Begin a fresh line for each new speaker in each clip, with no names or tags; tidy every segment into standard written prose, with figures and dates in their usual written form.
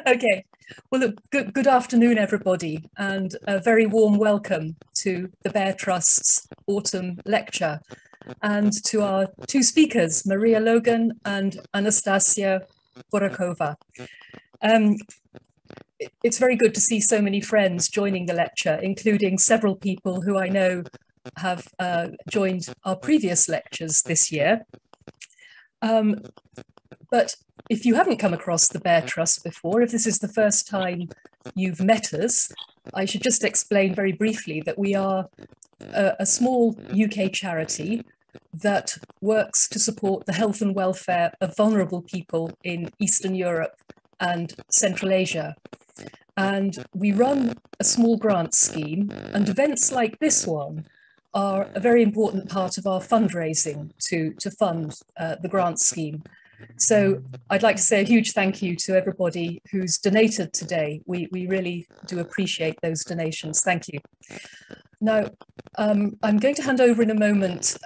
Okay, well, look, good afternoon, everybody, and a very warm welcome to the BEARR Trust's Autumn Lecture, and to our two speakers, Maria Logan and Anastasia Burakova. It's very good to see so many friends joining the lecture, including several people who I know have joined our previous lectures this year. But if you haven't come across the BEARR Trust before, if this is the first time you've met us, I should just explain very briefly that we are a small UK charity that works to support the health and welfare of vulnerable people in Eastern Europe and Central Asia. And we run a small grant scheme, and events like this one are a very important part of our fundraising to fund the grant scheme. So I'd like to say a huge thank you to everybody who's donated today. We really do appreciate those donations. Thank you. Now, I'm going to hand over in a moment.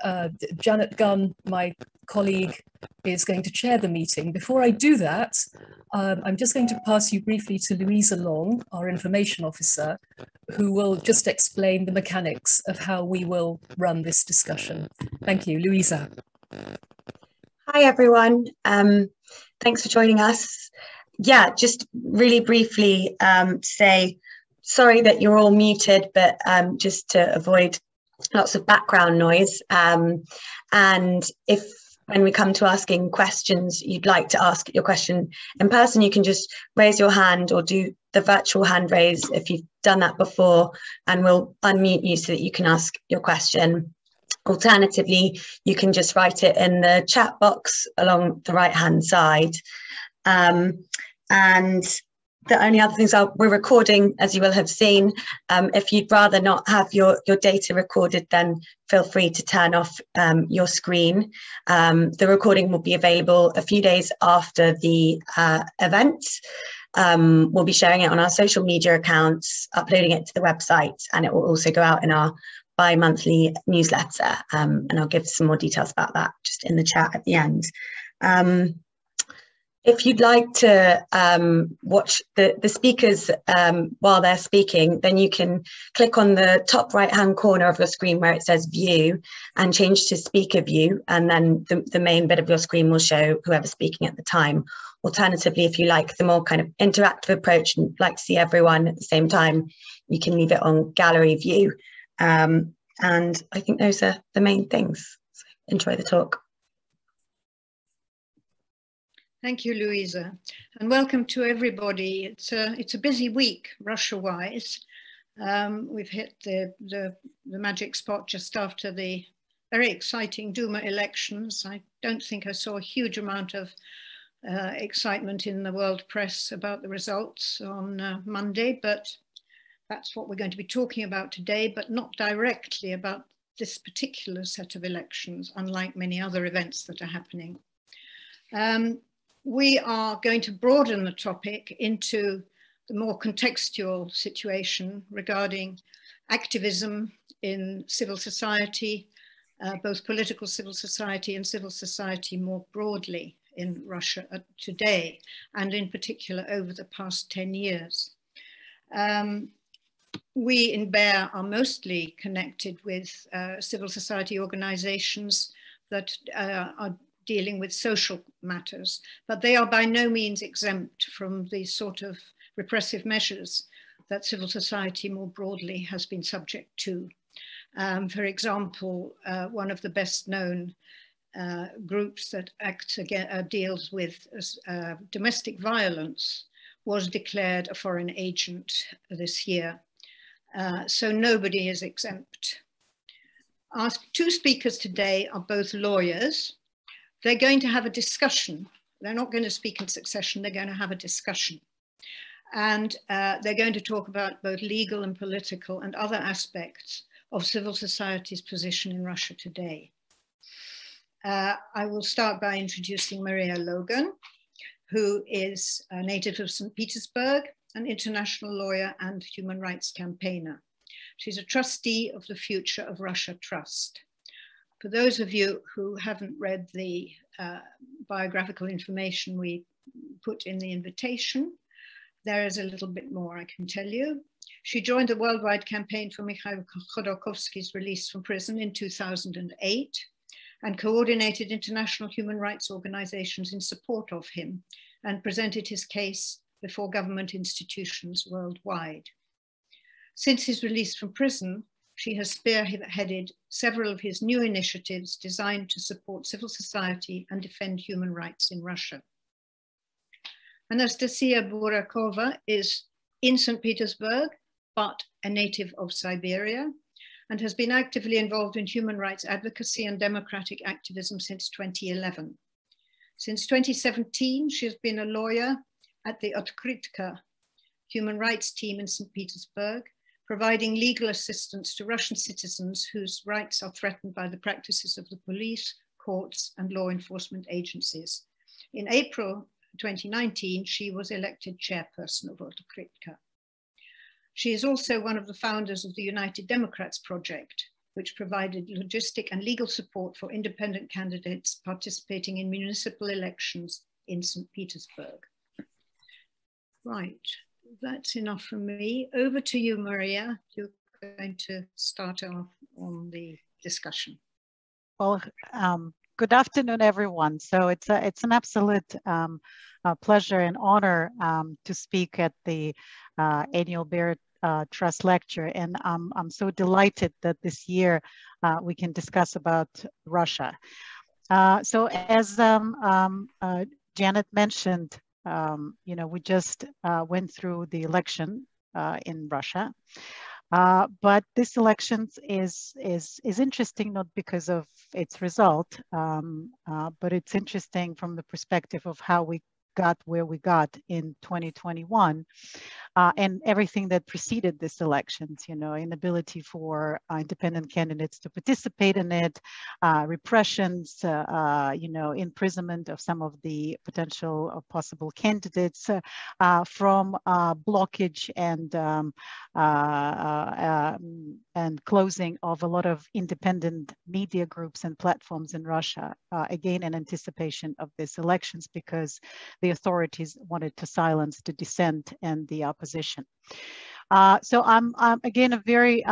Janet Gunn, my colleague, is going to chair the meeting. Before I do that, I'm just going to pass you briefly to Louisa Long, our information officer, who will just explain the mechanics of how we will run this discussion. Thank you, Louisa.
Hi, everyone. Thanks for joining us. Yeah, just really briefly say, sorry that you're all muted, but just to avoid lots of background noise. And if when we come to asking questions, you'd like to ask your question in person, you can just raise your hand or do the virtual hand raise if you've done that before, and we'll unmute you so that you can ask your question. Alternatively, you can just write it in the chat box along the right-hand side. And the only other things are, we're recording, as you will have seen. If you'd rather not have your data recorded, then feel free to turn off your screen. The recording will be available a few days after the event. We'll be sharing it on our social media accounts, uploading it to the website, and it will also go out in our bi-monthly newsletter, and I'll give some more details about that just in the chat at the end. If you'd like to watch the speakers while they're speaking, then you can click on the top right-hand corner of your screen where it says view and change to speaker view, and then the main bit of your screen will show whoever's speaking at the time. Alternatively, if you like the more kind of interactive approach and like to see everyone at the same time, you can leave it on gallery view. And I think those are the main things. So enjoy the talk.
Thank you, Louisa, and welcome to everybody. It's a busy week, Russia-wise. We've hit the magic spot just after the very exciting Duma elections. I don't think I saw a huge amount of excitement in the world press about the results on Monday, but that's what we're going to be talking about today, but not directly about this particular set of elections, unlike many other events that are happening. We are going to broaden the topic into the more contextual situation regarding activism in civil society, both political civil society and civil society more broadly in Russia today, and in particular over the past 10 years. We in BEARR are mostly connected with civil society organizations that are dealing with social matters, but they are by no means exempt from the sort of repressive measures that civil society more broadly has been subject to. For example, one of the best known groups that deals with domestic violence was declared a foreign agent this year. So nobody is exempt. Our two speakers today are both lawyers. They're going to have a discussion. They're not going to speak in succession, they're going to have a discussion. And they're going to talk about both legal and political and other aspects of civil society's position in Russia today. I will start by introducing Maria Logan, who is a native of St Petersburg, an international lawyer and human rights campaigner. She's a trustee of the Future of Russia Trust. For those of you who haven't read the biographical information we put in the invitation, there is a little bit more I can tell you. She joined the worldwide campaign for Mikhail Khodorkovsky's release from prison in 2008 and coordinated international human rights organizations in support of him and presented his case before government institutions worldwide. Since his release from prison, she has spearheaded several of his new initiatives designed to support civil society and defend human rights in Russia. Anastasia Burakova is in St. Petersburg, but a native of Siberia, and has been actively involved in human rights advocacy and democratic activism since 2011. Since 2017, she has been a lawyer at the Otkrytka human rights team in St. Petersburg, providing legal assistance to Russian citizens whose rights are threatened by the practices of the police, courts, and law enforcement agencies. In April 2019, she was elected chairperson of Otkrytka. She is also one of the founders of the United Democrats Project, which provided logistic and legal support for independent candidates participating in municipal elections in St. Petersburg. Right, that's enough from me. Over to you, Maria. You're going to start off on the discussion.
Well, good afternoon, everyone. So it's an absolute pleasure and honor to speak at the annual BEARR Trust lecture, and I'm so delighted that this year we can discuss about Russia. So as Janet mentioned, you know, we just went through the election in Russia. But this election is interesting not because of its result, but it's interesting from the perspective of how we got where we got in 2021 and everything that preceded this elections, you know, inability for independent candidates to participate in it, repressions, you know, imprisonment of some of the potential or possible candidates from blockage and closing of a lot of independent media groups and platforms in Russia, again, in anticipation of these elections because the authorities wanted to silence the dissent and the opposition. So I'm again a very,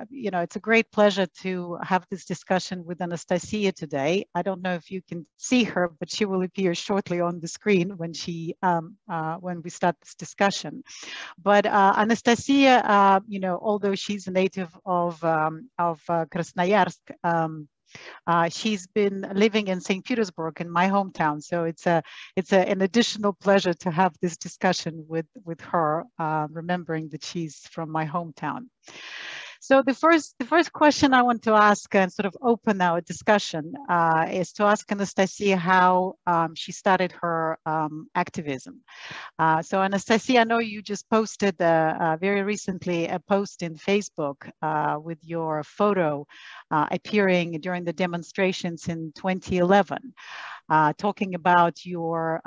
you know, it's a great pleasure to have this discussion with Anastasia today. I don't know if you can see her, but she will appear shortly on the screen when she when we start this discussion. But Anastasia, you know, although she's a native of Krasnoyarsk, she's been living in St. Petersburg, in my hometown. So it's an additional pleasure to have this discussion with her, remembering that she's from my hometown. So the first question I want to ask and sort of open our discussion is to ask Anastasia how she started her activism. So Anastasia, I know you just posted very recently a post in Facebook with your photo appearing during the demonstrations in 2011, talking about your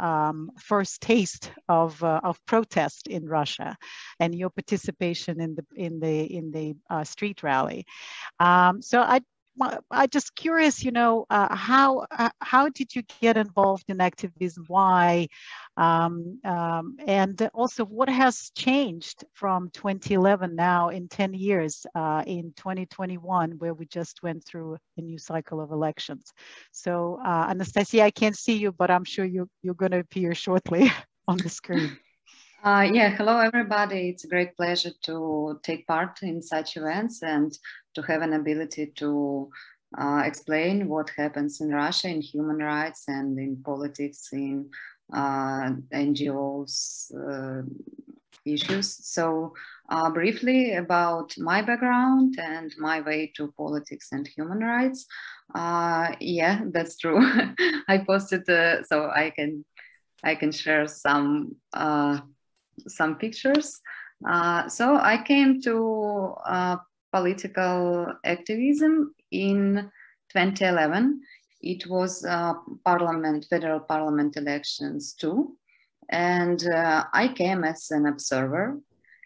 first taste of protest in Russia and your participation in the street rally. So I just curious, you know, how did you get involved in activism? Why? And also, what has changed from 2011 now in 10 years in 2021, where we just went through a new cycle of elections? So, Anastasia, I can't see you, but I'm sure you're going to appear shortly on the screen.
Yeah, hello everybody. It's a great pleasure to take part in such events and to have an ability to explain what happens in Russia in human rights and in politics, in NGOs issues. So briefly about my background and my way to politics and human rights. Yeah, that's true. I posted, so I can share some pictures. So I came to political activism in 2011. It was federal parliament elections too. And I came as an observer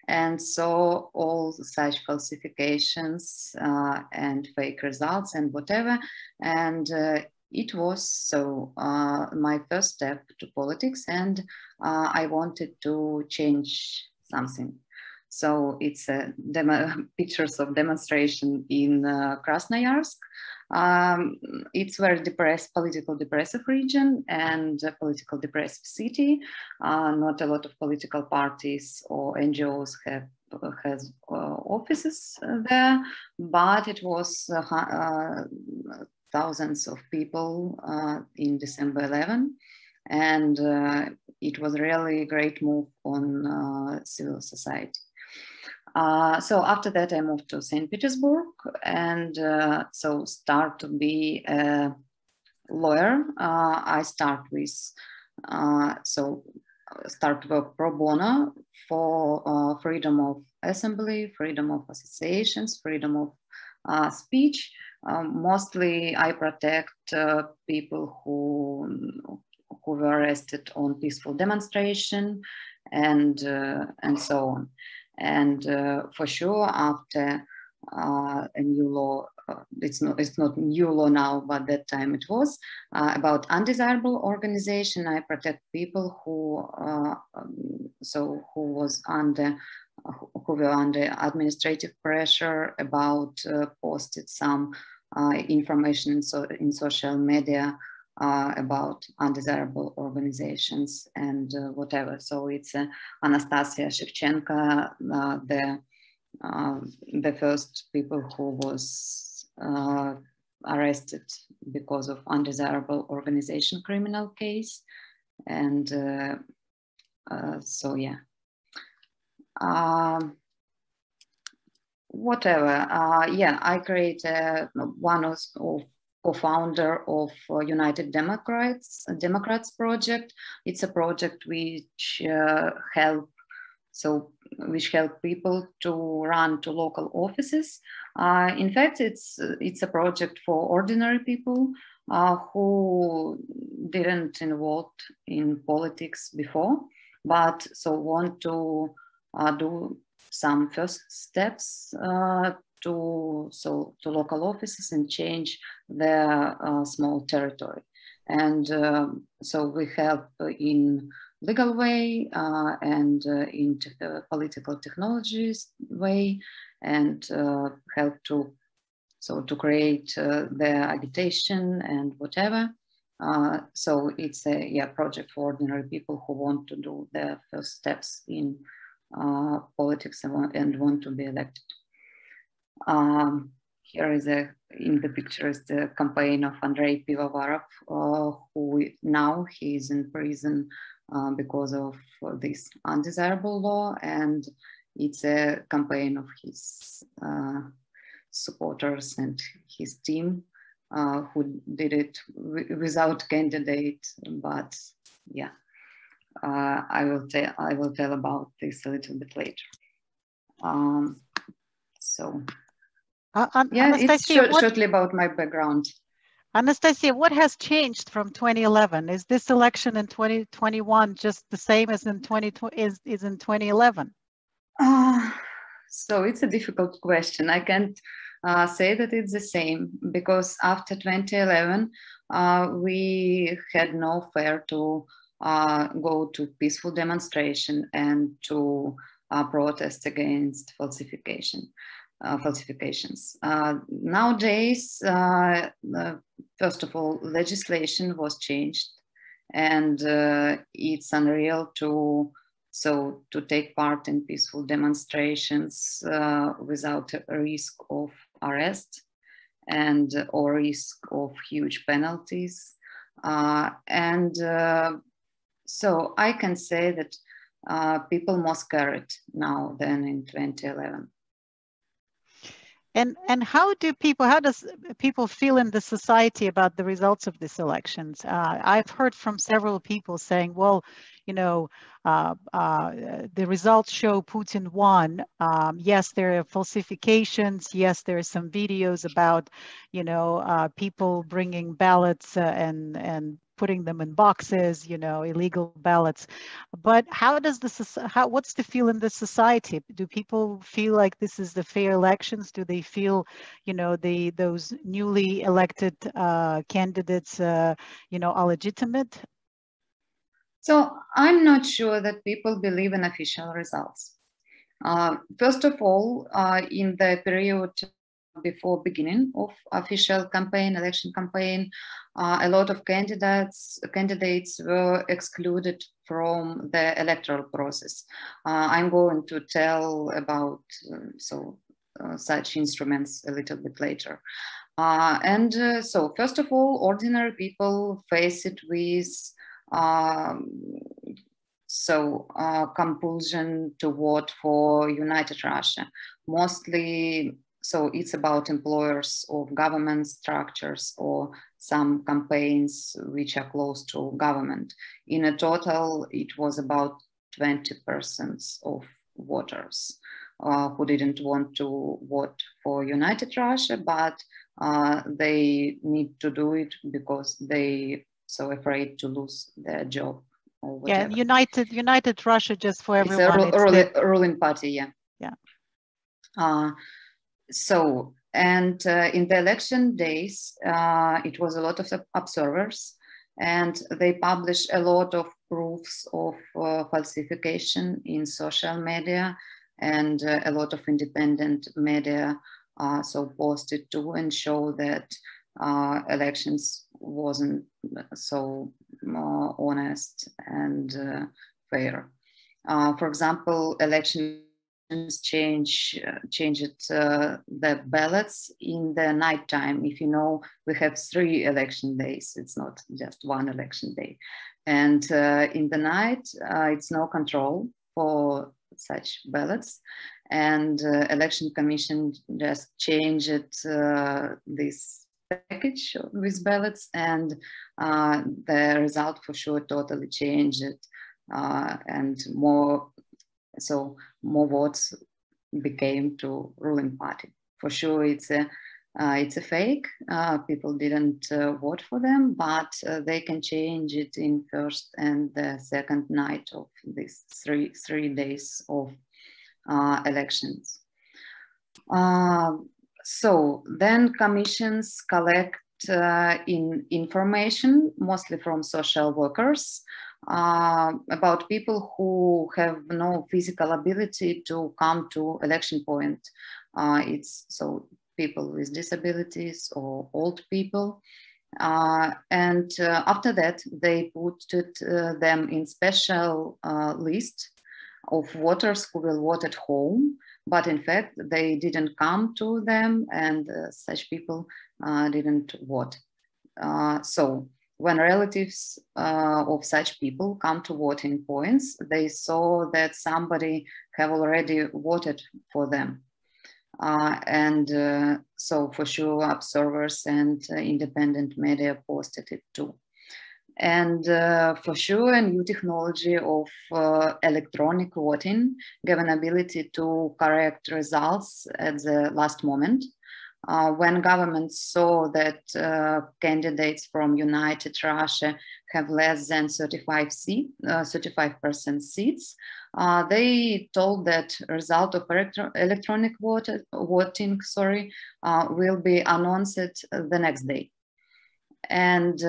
and saw all such falsifications and fake results and whatever. And it was so my first step to politics, and I wanted to change something. So it's pictures of demonstration in Krasnoyarsk. It's very political depressive region and a political depressive city. Not a lot of political parties or NGOs has offices there, but it was thousands of people in December 11, and it was really a great move on civil society. So after that, I moved to St. Petersburg, and so start to be a lawyer. I start with start work pro bono for freedom of assembly, freedom of associations, freedom of speech. Mostly, I protect people who were arrested on peaceful demonstration, and so on. And for sure, after a new law, it's not new law now, but that time it was about undesirable organization. I protect people who were under administrative pressure about posted some information in social media about undesirable organizations and whatever. So it's Anastasia Shivchenko, the first people who was arrested because of undesirable organization criminal case. And so yeah. Whatever, yeah, I created one of co-founder of United Democrats project. It's a project which help people to run to local offices. In fact, it's a project for ordinary people who didn't involved in politics before, but so want to do some first steps to local offices and change their small territory. And so we help in legal way and in political technologies way, and help to create their agitation and whatever. So it's a project for ordinary people who want to do their first steps in politics and want to be elected. Here is in the picture is the campaign of Andrei Pivarov, who now he is in prison because of this undesirable law, and it's a campaign of his supporters and his team who did it without candidate, but yeah. I will tell about this a little bit later. Yeah, it's shortly about my background.
Anastasia, what has changed from 2011? Is this election in 2021 just the same as in 2011?
So it's a difficult question. I can't say that it's the same, because after 2011, we had no fear to go to peaceful demonstration and to protest against falsifications. Nowadays, first of all, legislation was changed, and it's unreal to take part in peaceful demonstrations without a risk of arrest or risk of huge penalties. So I can say that people more scared now than in 2011.
And how does people feel in the society about the results of these elections? I've heard from several people saying, well, the results show Putin won. Yes, there are falsifications. Yes, there are some videos about, people bringing ballots and putting them in boxes, you know, illegal ballots. But how does this, what's the feel in this society? Do people feel like this is the fair elections? Do they feel, you know, those newly elected candidates, you know, are legitimate?
So I'm not sure that people believe in official results. First of all, in the period before beginning of official campaign, election campaign, a lot of candidates were excluded from the electoral process. I'm going to tell about such instruments a little bit later. So first of all, ordinary people face it with compulsion to vote for United Russia. Mostly, so it's about employers of government structures or some campaigns which are close to government. In a total, it was about 20% of voters who didn't want to vote for United Russia, but they need to do it because they so afraid to lose their job.
Yeah, United Russia, just for everyone.
It's a ruling party, yeah.
Yeah.
In the election days, it was a lot of observers, and they published a lot of proofs of falsification in social media, and a lot of independent media posted too and show that elections wasn't so honest and fair. For example, elections changed the ballots in the night time. If you know, we have 3 election days. It's not just 1 election day. And in the night, it's no control for such ballots. And election commission just changed this package with ballots, and the result for sure totally changed it, and more votes became to ruling party. For sure, it's a fake. People didn't vote for them, but they can change it in first and the second night of these three days of elections. So then commissions collect information, mostly from social workers, about people who have no physical ability to come to election point. It's so people with disabilities or old people. And after that, they put them in special list of voters who will vote at home. But in fact, they didn't come to them, and such people didn't vote. So when relatives of such people come to voting points, they saw that somebody have already voted for them. So for sure, observers and independent media posted it too. And for sure, a new technology of electronic voting gave an ability to correct results at the last moment. When governments saw that candidates from United Russia have less than 35% seats, they told that result of electronic voting will be announced the next day. And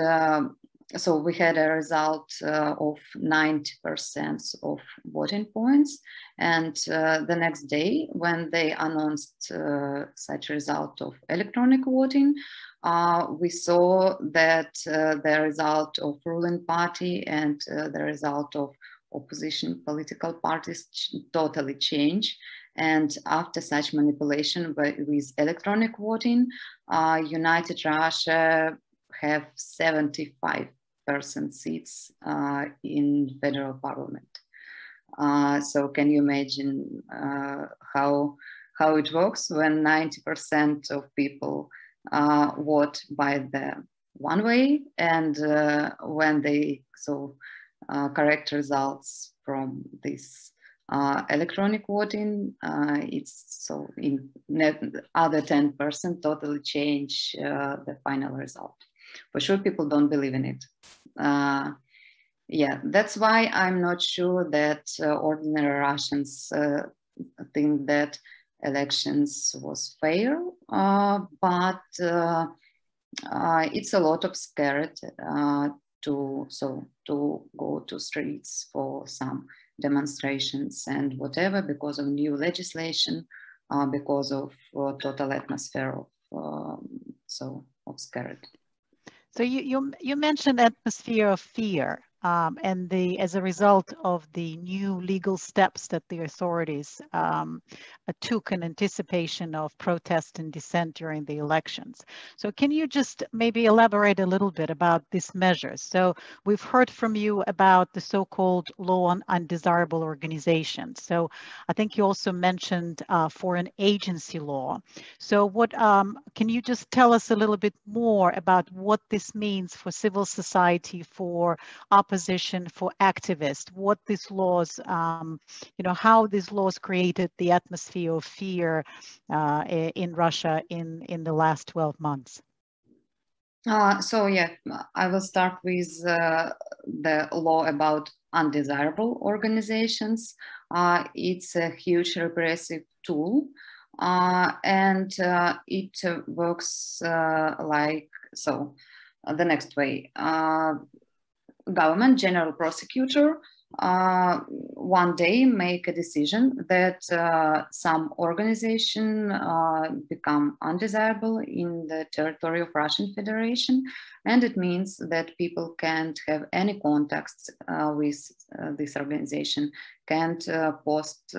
so we had a result of 90% of voting points. And the next day, when they announced such result of electronic voting, we saw that the result of ruling party and the result of opposition political parties totally changed. And after such manipulation with electronic voting, United Russia have 75% seats in federal parliament. So can you imagine how it works when 90% of people vote by the one way, and when they correct results from this electronic voting, it's so in other 10% totally change the final result. For sure, people don't believe in it. Yeah, that's why I'm not sure that ordinary Russians think that elections was fair, but it's a lot of scared to go to streets for some demonstrations and whatever because of new legislation, because of total atmosphere of scared.
So you mentioned atmosphere of fear, and as a result of the new legal steps that the authorities took in anticipation of protest and dissent during the elections. So can you just maybe elaborate a little bit about these measures? So we've heard from you about the so-called law on undesirable organizations. So I think you also mentioned foreign agency law. So what can you just tell us a little bit more about what this means for civil society, for opposition, for activists, what these laws, how these laws created the atmosphere of fear in Russia in the last 12 months?
So yeah, I will start with the law about undesirable organizations. It's a huge repressive tool. And it works like so. The next way, government general prosecutor one day make a decision that some organization become undesirable in the territory of Russian Federation, and it means that people can't have any contacts with this organization, can't post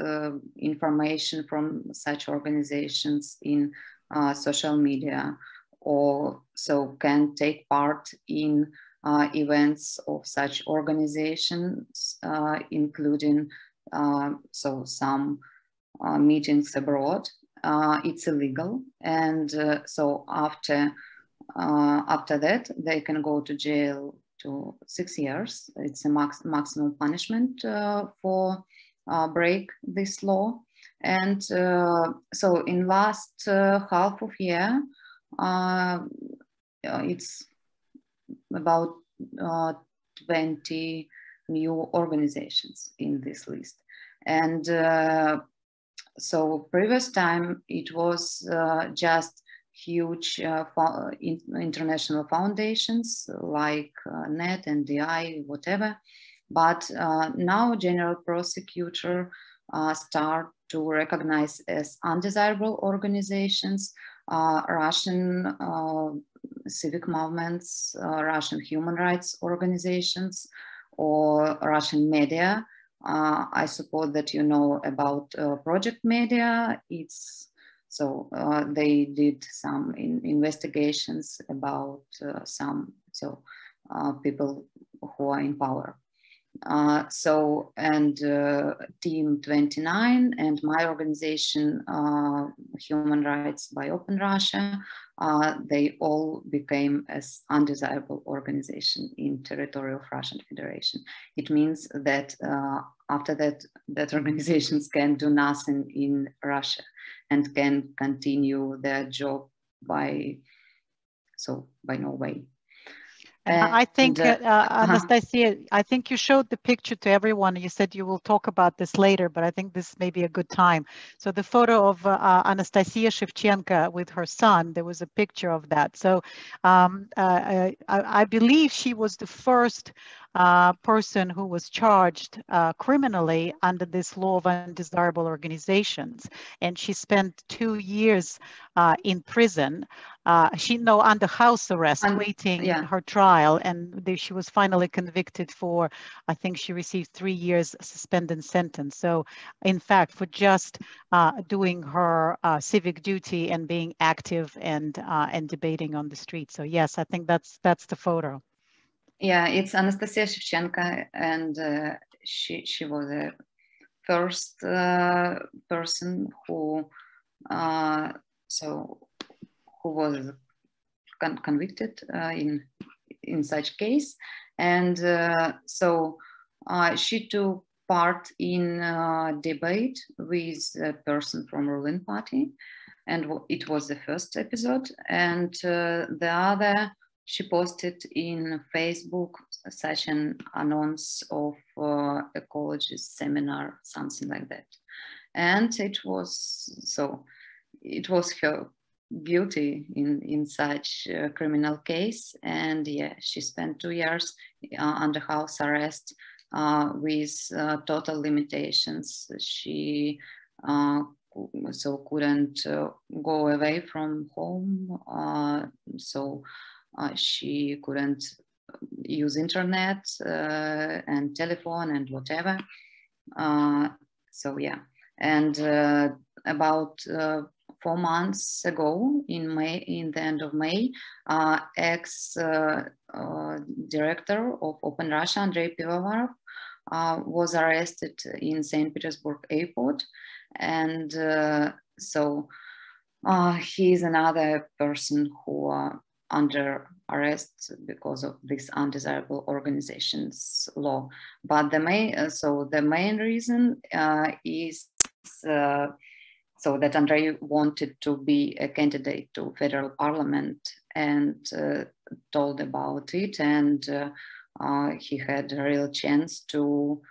information from such organizations in social media, or so can take part in events of such organizations, including some meetings abroad. It's illegal, and so after that they can go to jail to 6 years. It's a maximum punishment for break this law. And so in last half of year, it's about 20 new organizations in this list. And so previous time it was just huge international foundations like NET, NDI, whatever. But now general prosecutor start to recognize as undesirable organizations Russian civic movements, Russian human rights organizations, or Russian media. I suppose that you know about Project Media. It's so they did some investigations about some people who are in power. Team 29 and my organization, Human Rights by Open Russia, they all became as undesirable organization in territory of Russian Federation. It means that after that organizations can do nothing in Russia and can continue their job by no way.
I think, Anastasia, I think you showed the picture to everyone. You said you will talk about this later, but I think this may be a good time. So the photo of Anastasia Shivchenko with her son, there was a picture of that. So I believe she was the first person who was charged criminally under this law of undesirable organizations. And she spent 2 years in prison. Under house arrest, waiting her trial, and she was finally convicted for, I think she received 3 years suspended sentence. So in fact, for just doing her civic duty and being active and debating on the street. So yes, I think that's the photo.
Yeah, it's Anastasia Shivchenko, and she was the first person who was convicted in such case, and she took part in debate with a person from ruling party, and it was the first episode, and the other she posted in Facebook such an announce of ecologist seminar, something like that. And it was her guilty in such a criminal case. And yeah, she spent 2 years under house arrest with total limitations. She couldn't go away from home. She couldn't use internet and telephone and whatever. And about 4 months ago, in the end of May, ex-director of Open Russia, Andrei Pivarov, was arrested in St Petersburg airport. And he is another person who are under arrest because of this undesirable organizations law. But the main reason is that Andrei wanted to be a candidate to federal parliament and told about it, and he had a real chance to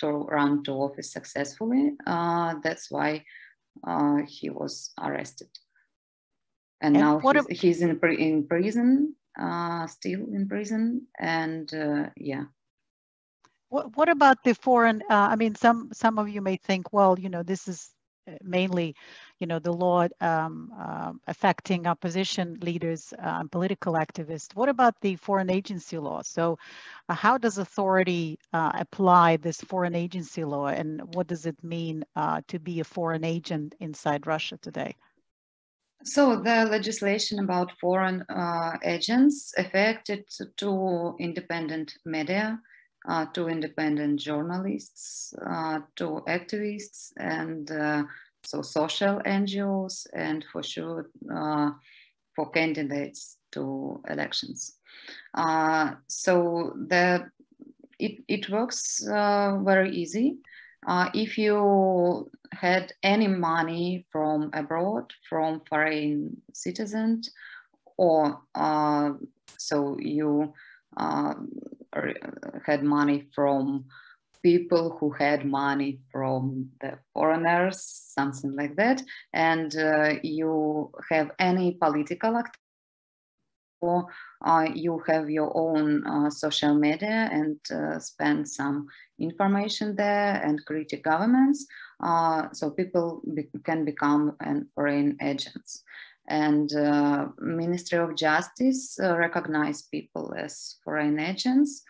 run to office successfully. That's why he was arrested. And now he's in prison, still in prison, and yeah.
What about the foreign? I mean, some of you may think, well, this is mainly, the law affecting opposition leaders and political activists. What about the foreign agency law? So how does authority apply this foreign agency law, and what does it mean to be a foreign agent inside Russia today?
So the legislation about foreign agents affected 2 independent media, 2 independent journalists, 2 activists, and social NGOs, and for sure for candidates to elections. It works very easy. If you had any money from abroad, from foreign citizens, or you had money from people who had money from the foreigners, something like that, and you have any political activity, or you have your own social media and spend some information there and critique governments, so people can become foreign agents. And Ministry of Justice recognize people as foreign agents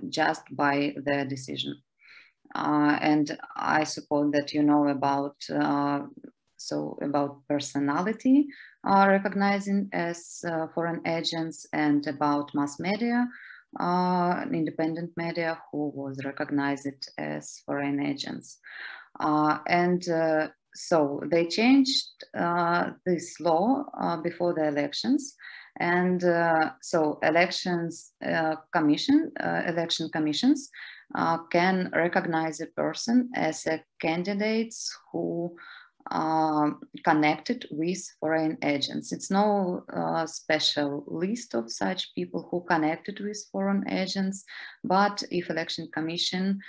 just by their decision. And I suppose that you know about personality recognizing as foreign agents, and about mass media, independent media who was recognized as foreign agents. So they changed this law before the elections, and election commissions can recognize a person as a candidate who connected with foreign agents. It's no special list of such people who connected with foreign agents, but if election commission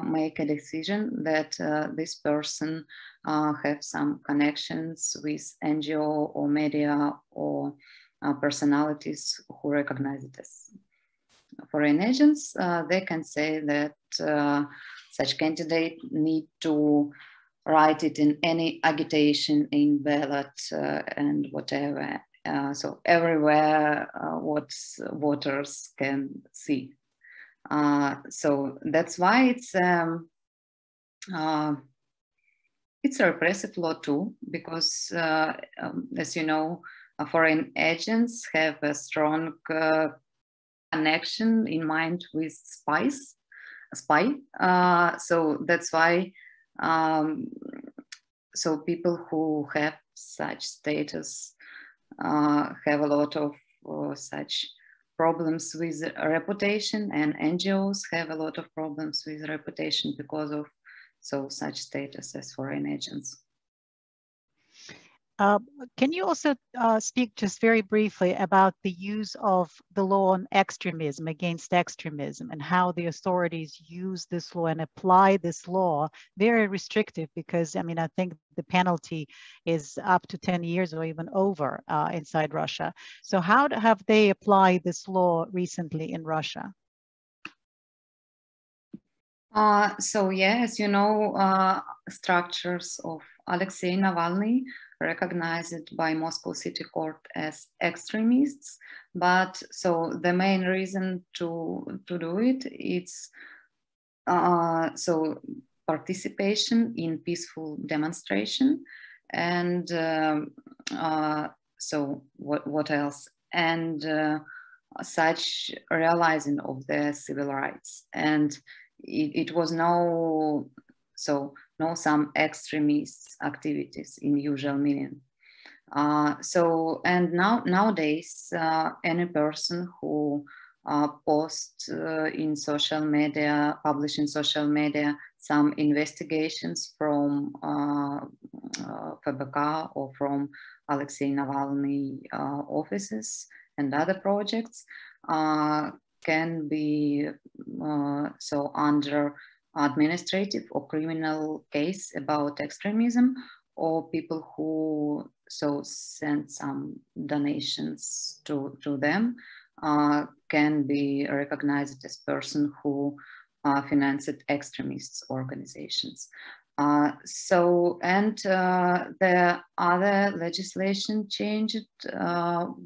make a decision that this person have some connections with NGO or media or personalities who recognize it as foreign agents, they can say that such candidate need to write it in any agitation, in ballot and whatever. So everywhere what voters can see. So that's why it's a repressive law too, because as you know, foreign agents have a strong connection in mind with spy. So that's why so people who have such status have a lot of such problems with reputation, and NGOs have a lot of problems with reputation because of such status as foreign agents.
Can you also speak just very briefly about the use of the law on extremism, against extremism, and how the authorities use this law and apply this law? Very restrictive, because I mean, I think the penalty is up to 10 years or even over inside Russia. So how have they applied this law recently in Russia?
So yeah, as you know, structures of Alexei Navalny recognized by Moscow City Court as extremists, but so the main reason to do it, it's so participation in peaceful demonstration, and so what else, and such realizing of the civil rights, and it was no some extremist activities in usual meaning. So and nowadays any person who posts in social media, publish in social media some investigations from FBK or from Alexei Navalny offices and other projects can be so under administrative or criminal case about extremism, or people who so send some donations to them can be recognized as person who financed extremist organizations. So, and the other legislation changed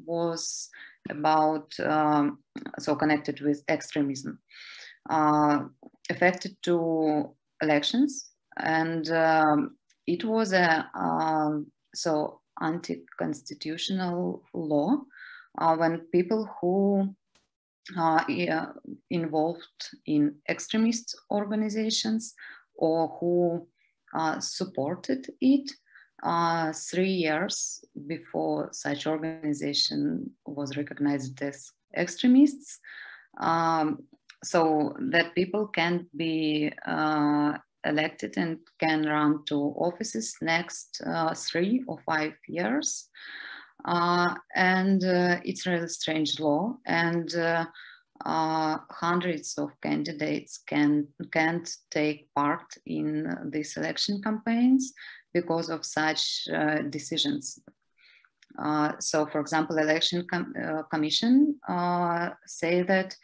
was about, so connected with extremism, affected to elections, and it was a so anti-constitutional law when people who involved in extremist organizations or who supported it 3 years before such organization was recognized as extremists, so that people can be elected and can run to offices next 3 or 5 years. And it's a really strange law, and hundreds of candidates can't take part in these election campaigns because of such decisions. So, for example, Election Commission say that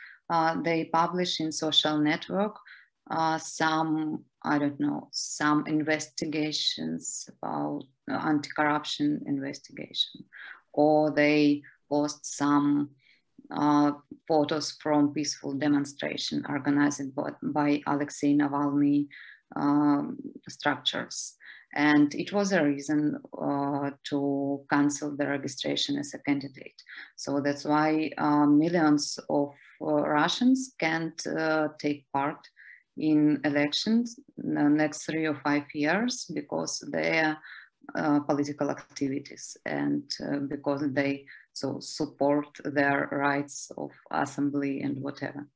they publish in social network some, I don't know, some investigations about anti-corruption investigation, or they post some photos from peaceful demonstration organized by Alexei Navalny structures. And it was a reason to cancel the registration as a candidate. So that's why millions of Russians can't take part in elections the next 3 or 5 years because their political activities, and because they so support their rights of assembly and whatever.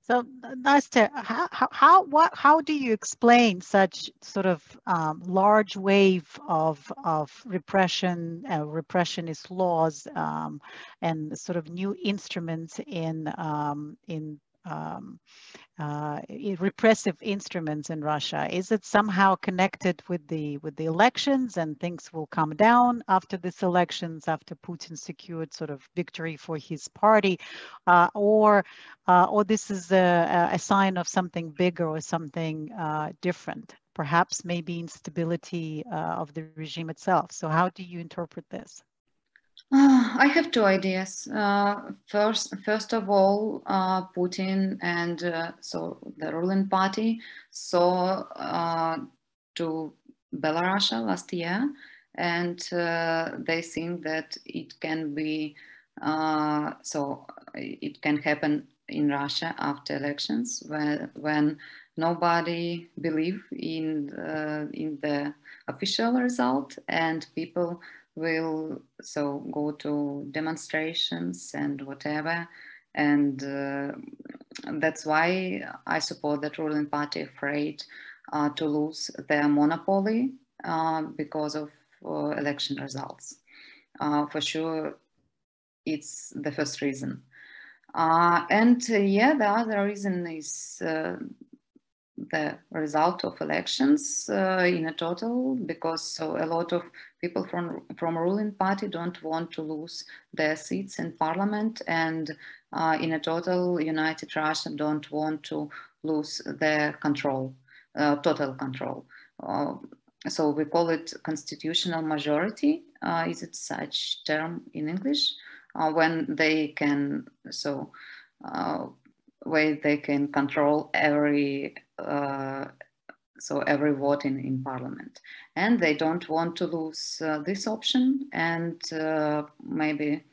So, Nastya, how do you explain such sort of large wave of repression, repressionist laws, and sort of new instruments in repressive instruments in Russia? Is it somehow connected with the elections, and things will calm down after these elections, after Putin secured sort of victory for his party, or this is a sign of something bigger or something different? Perhaps maybe instability of the regime itself. So how do you interpret this?
I have 2 ideas. First of all, Putin and so the ruling party saw to Belarus last year, and they think that it can be so it can happen in Russia after elections, when nobody believe in the official result, and people will so go to demonstrations and whatever, and that's why I suppose that ruling party afraid to lose their monopoly because of election results. For sure, it's the first reason. Yeah, the other reason is the result of elections in a total, because a lot of people from ruling party don't want to lose their seats in parliament, and in a total, United Russia don't want to lose their control, total control. So we call it constitutional majority. Is it such term in English? When they can, where they can control every every vote in parliament, and they don't want to lose this option, and maybe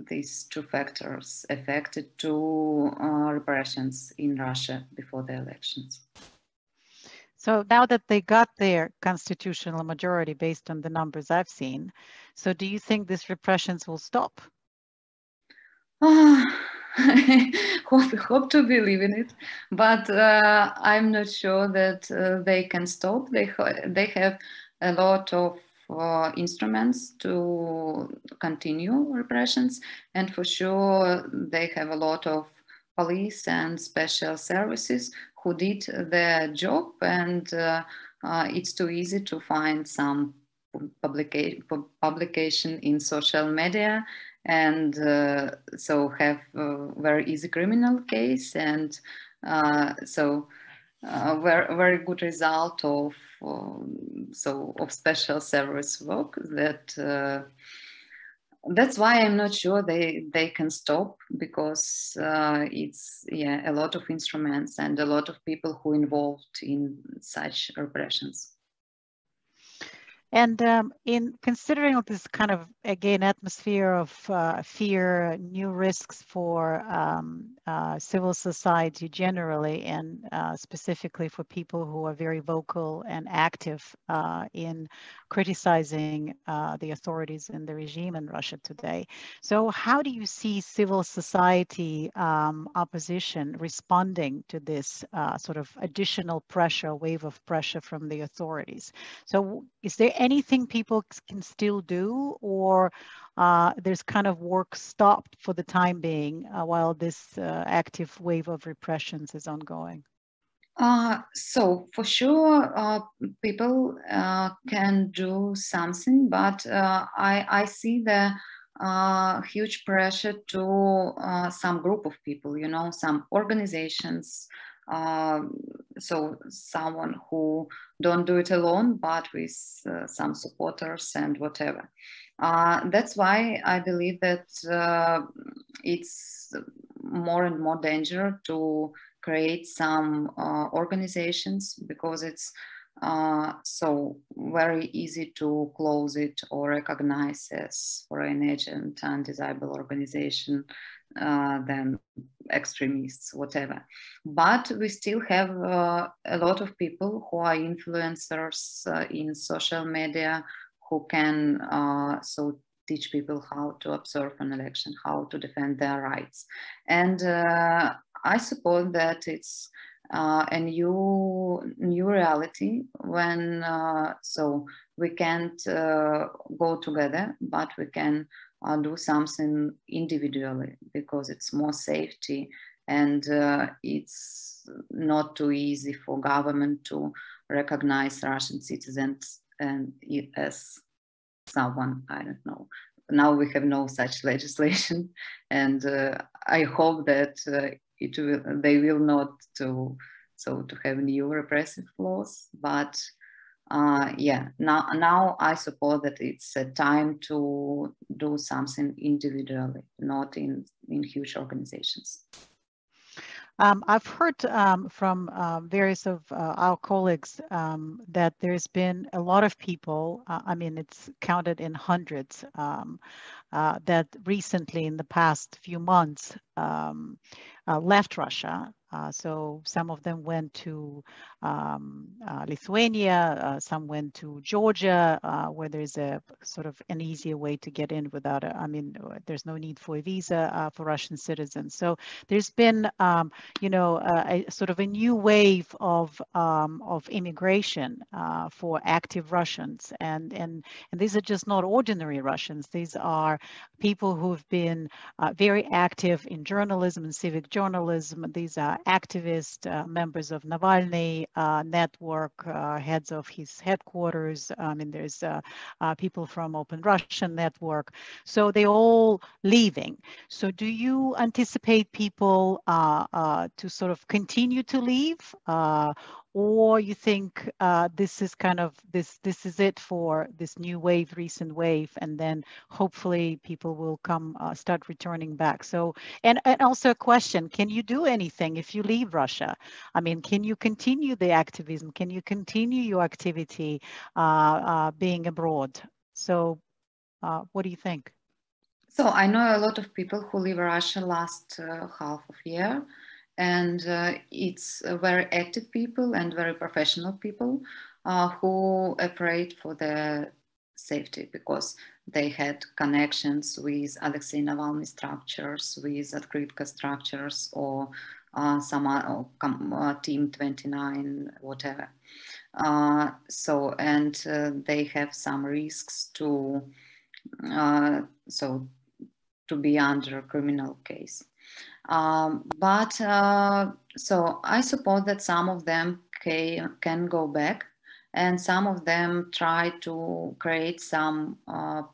these two factors affected to repressions in Russia before the elections.
So now that they got their constitutional majority based on the numbers I've seen, so do you think these repressions will stop?
Hope to believe in it, but I'm not sure that they can stop. They have a lot of instruments to continue repressions, and for sure they have a lot of police and special services who did their job, and it's too easy to find some publication in social media, and so have a very easy criminal case, and very good result of special service work. That's why I'm not sure they can stop, because it's a lot of instruments and a lot of people who involved in such repressions.
And in considering this kind of, again, atmosphere of fear, new risks for civil society generally, and specifically for people who are very vocal and active in criticizing the authorities and the regime in Russia today. So how do you see civil society opposition responding to this sort of additional pressure, wave of pressure from the authorities? So is there anything people can still do, or there's kind of work stopped for the time being while this active wave of repressions is ongoing?
So for sure, people can do something, but I see the huge pressure to some group of people, some organizations, so someone who don't do it alone, but with some supporters and whatever. That's why I believe that it's more and more dangerous to create some organizations, because it's so very easy to close it or recognize as foreign agent, undesirable organization, then extremists, whatever. But we still have a lot of people who are influencers in social media, who can teach people how to observe an election, how to defend their rights. And I suppose that it's a new reality when we can't go together, but we can do something individually, because it's more safety, and it's not too easy for government to recognize Russian citizens and as someone, I don't know. Now we have no such legislation, and I hope that they will not to have new repressive laws. But now I suppose that it's a time to do something individually, not in huge organizations.
I've heard from various of our colleagues that there's been a lot of people, I mean, it's counted in hundreds, that recently in the past few months left Russia So some of them went to Lithuania, some went to Georgia, where there's a sort of an easier way to get in without there's no need for a visa for Russian citizens. So there's been, a sort of a new wave of immigration for active Russians, and these are just not ordinary Russians. These are people who've been very active in journalism and civic journalism. These are activists, members of Navalny network, heads of his headquarters. There's people from Open Russian network. So they're all leaving. So do you anticipate people to sort of continue to leave? Or you think this is kind of, this is it for this new wave, recent wave, and then hopefully people will come, start returning back. So, and also a question, can you do anything if you leave Russia? I mean, can you continue the activism? Can you continue your activity being abroad? So what do you think?
So I know a lot of people who leave Russia last half of year, and it's very active people and very professional people who afraid for their safety because they had connections with Alexei Navalny structures, with Otkrytka structures, or some Team 29, whatever. They have some risks to to be under a criminal case. So I suppose that some of them can go back, and some of them try to create some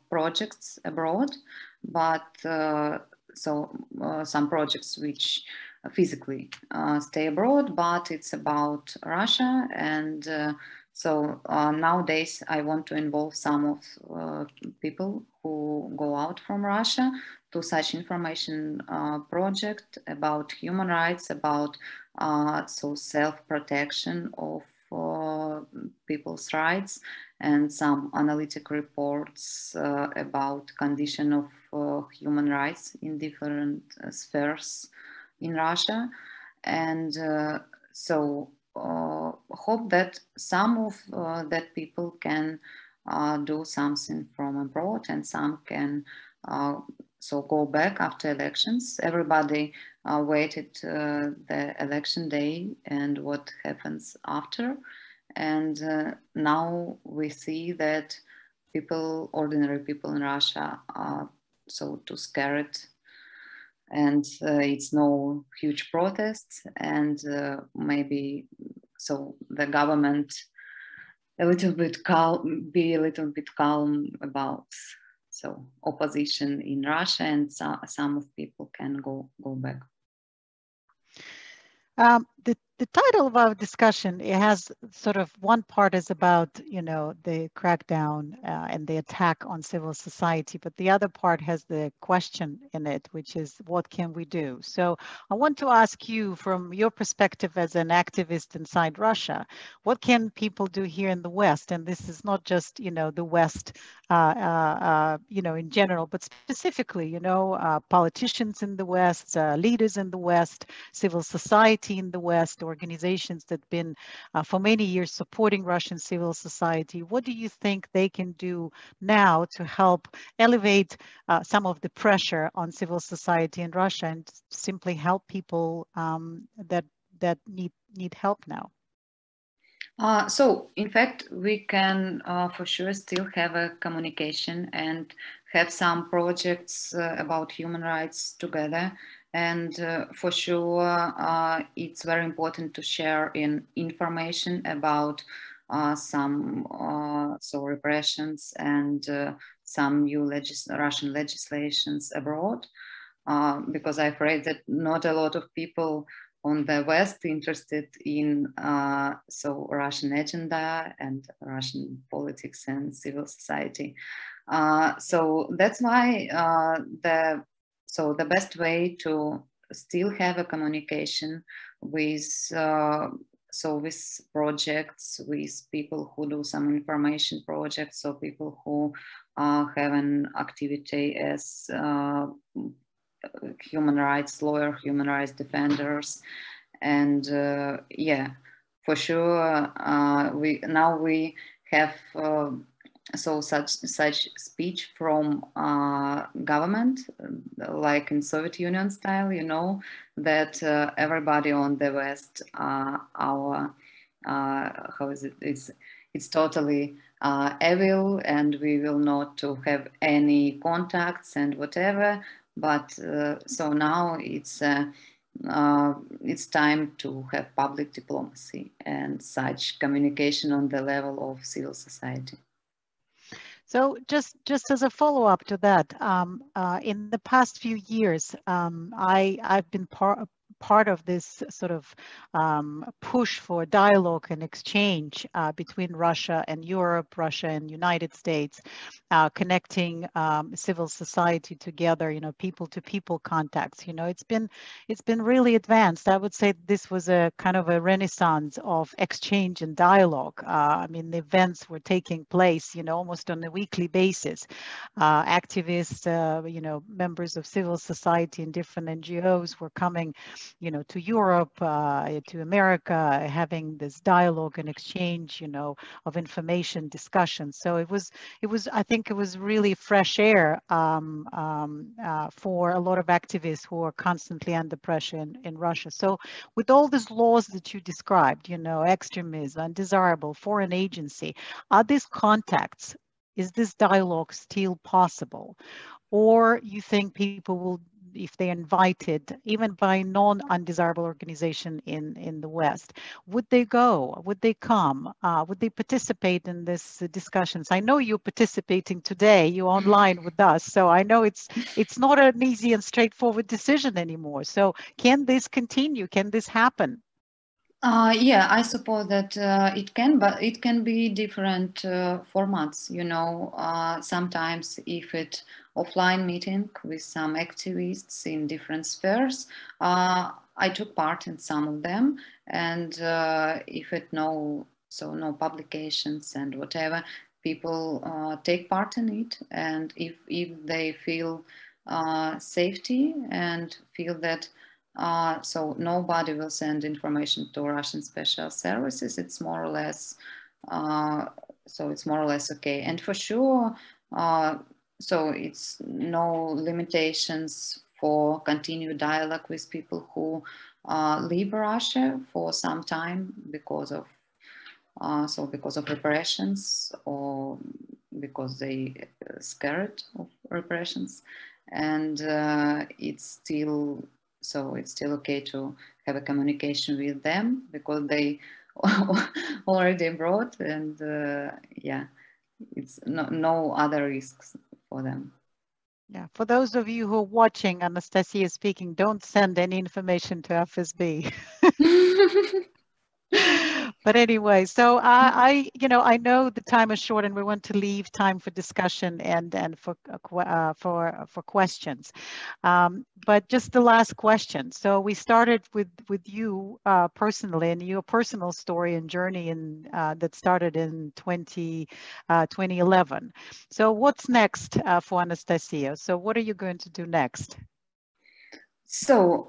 projects abroad, but some projects which physically stay abroad, but it's about Russia. And nowadays I want to involve some of people who go out from Russia to such information project about human rights, about self-protection of people's rights, and some analytic reports about condition of human rights in different spheres in Russia. And hope that some of that people can do something from abroad, and some can go back after elections. Everybody waited the election day and what happens after. And now we see that ordinary people in Russia are too scared, and it's no huge protests, and maybe the government be a little bit calm about opposition in Russia, and some of people can go back.
The title of our discussion, it has sort of one part is about, the crackdown and the attack on civil society, but the other part has the question in it, which is what can we do? So I want to ask you, from your perspective as an activist inside Russia, what can people do here in the West? And this is not just, the West, in general, but specifically, politicians in the West, leaders in the West, civil society in the West, organizations that have been for many years supporting Russian civil society. What do you think they can do now to help elevate some of the pressure on civil society in Russia and simply help people that need help now?
In fact, we can for sure still have a communication and have some projects about human rights together. And for sure, it's very important to share information about some repressions and some new Russian legislations abroad, because I'm afraid that not a lot of people on the West interested in Russian agenda and Russian politics and civil society. So that's why the best way to still have a communication with with projects, with people who do some information projects, so people who have an activity as human rights lawyer, human rights defenders, And yeah, for sure, we have such speech from government, like in Soviet Union style, you know, that everybody on the West our how is it? It's totally evil, and we will not to have any contacts and whatever. But so now it's time to have public diplomacy and such communication on the level of civil society.
So just as a follow-up to that, in the past few years, I've been part of this sort of push for dialogue and exchange between Russia and Europe, Russia and United States, connecting civil society together, you know, people-to-people contacts. You know, it's been really advanced. I would say this was a kind of a renaissance of exchange and dialogue. I mean, the events were taking place, you know, almost on a weekly basis. Activists, you know, members of civil society and different NGOs were coming, you know, to Europe, to America, having this dialogue and exchange, you know, of information, discussions. So it was, I think it was really fresh air for a lot of activists who are constantly under pressure in Russia. So with all these laws that you described, you know, extremism, undesirable, foreign agency, are these contacts, is this dialogue still possible? Or you think people will, if they're invited, even by non-undesirable organization in the West, would they go? Would they come? Would they participate in this discussions? I know you're participating today. You're online with us, so I know it's not an easy and straightforward decision anymore. So can this continue? Can this happen?
Yeah, I suppose that it can, but it can be different formats. You know, sometimes if it offline meeting with some activists in different spheres, I took part in some of them, and if it no publications and whatever, people take part in it, and if they feel safety and feel that. So nobody will send information to Russian special services. It's more or less, okay. And for sure, so it's no limitations for continued dialogue with people who leave Russia for some time because of repressions, or because they scared of repressions, and it's still okay to have a communication with them because they already abroad, and yeah, it's no other risks for them.
Yeah, for those of you who are watching, Anastasia is speaking, don't send any information to FSB. But anyway, so I know the time is short, and we want to leave time for discussion and for questions. But just the last question. So we started with you personally, and your personal story and journey that started in 2011. So what's next for Anastasia? So what are you going to do next?
So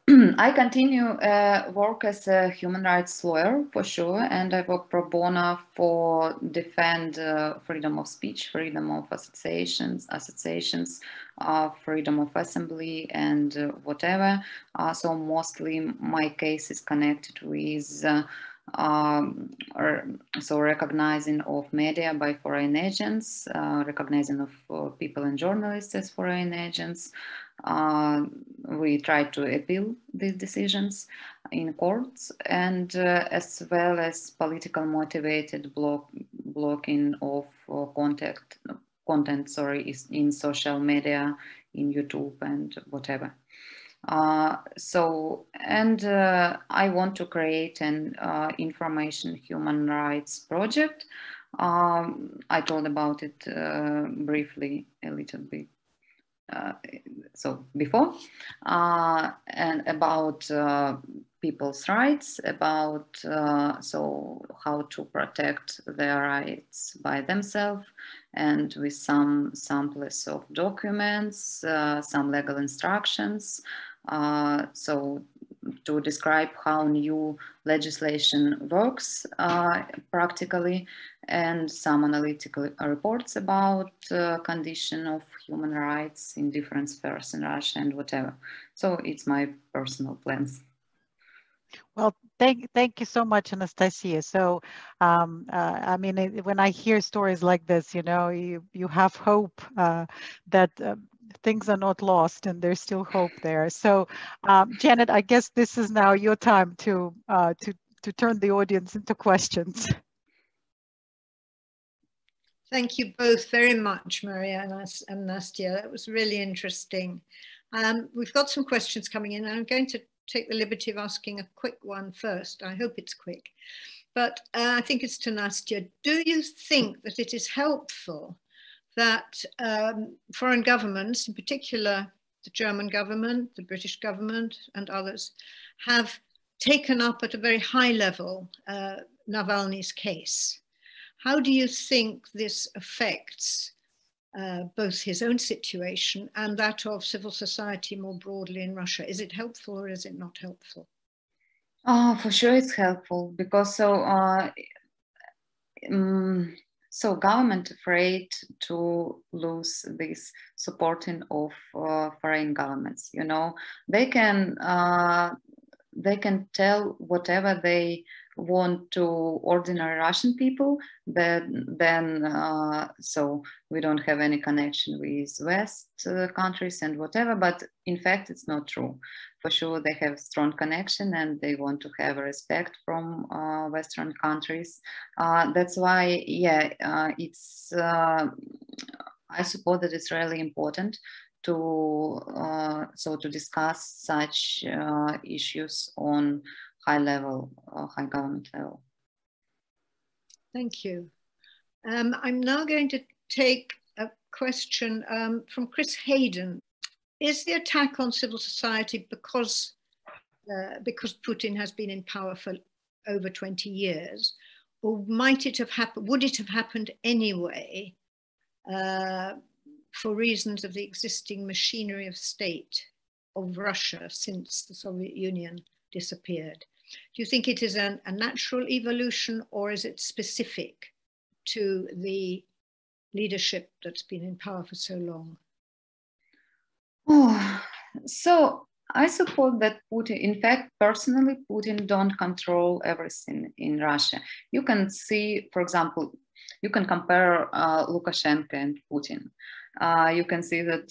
I continue work as a human rights lawyer for sure, and I work pro bono for defend freedom of speech, freedom of associations, freedom of assembly, and whatever. So mostly my case is connected with recognizing of media by foreign agents, recognizing of people and journalists as foreign agents. We try to appeal these decisions in courts, and as well as political motivated blocking of content in social media, in YouTube and whatever. I want to create an information human rights project. I told about it briefly a little bit before, and about people's rights, about how to protect their rights by themselves, and with some samples of documents, some legal instructions, to describe how new legislation works practically, and some analytical reports about condition of human rights in different spheres in Russia and whatever. So it's my personal plans.
Well, thank you so much, Anastasia. So, I mean, when I hear stories like this, you know, you have hope that things are not lost and there's still hope there. So, Janet, I guess this is now your time to turn the audience into questions.
Thank you both very much, Maria and Nastia. That was really interesting. We've got some questions coming in. I'm going to take the liberty of asking a quick one first. I hope it's quick, but I think it's to Nastia. Do you think that it is helpful that foreign governments, in particular the German government, the British government and others, have taken up at a very high level Navalny's case? How do you think this affects both his own situation and that of civil society more broadly in Russia? Is it helpful or is it not helpful?
For sure it's helpful, because so government afraid to lose this supporting of foreign governments. You know, they can tell whatever they want to ordinary Russian people, then so we don't have any connection with West countries and whatever, but in fact it's not true. For sure they have strong connection and they want to have respect from Western countries. That's why, yeah, it's I suppose that it's really important to to discuss such issues on high level, high government level.
Thank you. I'm now going to take a question from Chris Hayden. Is the attack on civil society because Putin has been in power for over 20 years, or might it have happened? Would it have happened anyway for reasons of the existing machinery of state of Russia since the Soviet Union disappeared? Do you think it is a natural evolution, or is it specific to the leadership that's been in power for so long?
Oh, so I suppose that Putin, in fact, personally, Putin don't control everything in Russia. You can see, for example, you can compare Lukashenko and Putin. You can see that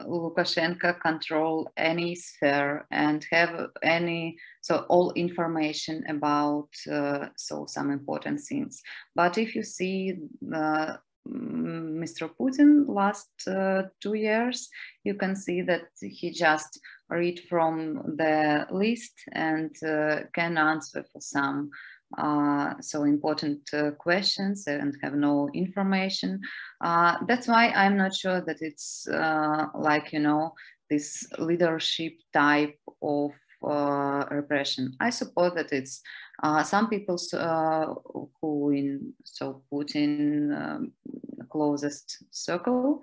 Lukashenko control any sphere and have any, so all information about some important things. But if you see Mr. Putin last 2 years, you can see that he just read from the list and can answer for some so important questions and have no information. That's why I'm not sure that it's like, you know, this leadership type of repression. I suppose that it's some people who in Putin closest circle,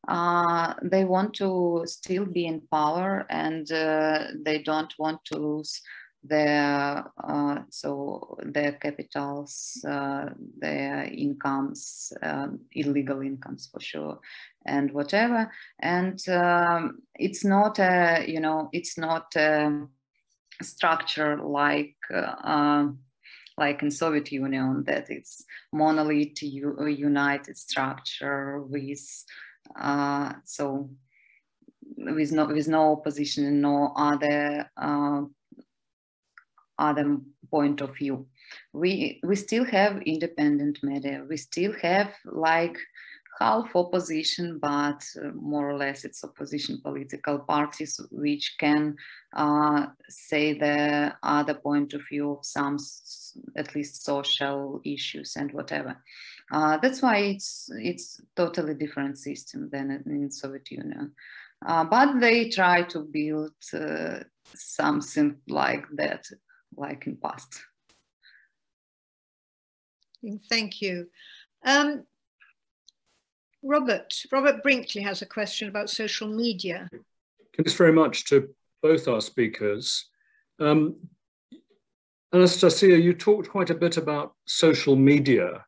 they want to still be in power and they don't want to lose their their capitals, their incomes, illegal incomes for sure, and whatever. And it's not a, you know, it's not a structure like in Soviet Union, that it's monolith united structure with with no opposition and no other point of view. We still have independent media. We still have like half opposition, but more or less it's opposition political parties which can say the other point of view of some at least social issues and whatever. That's why it's totally different system than in Soviet Union. But they try to build something like that, like in past.
Thank you. Robert Brinkley has a question about social media.
Thanks very much to both our speakers. Anastasia, you talked quite a bit about social media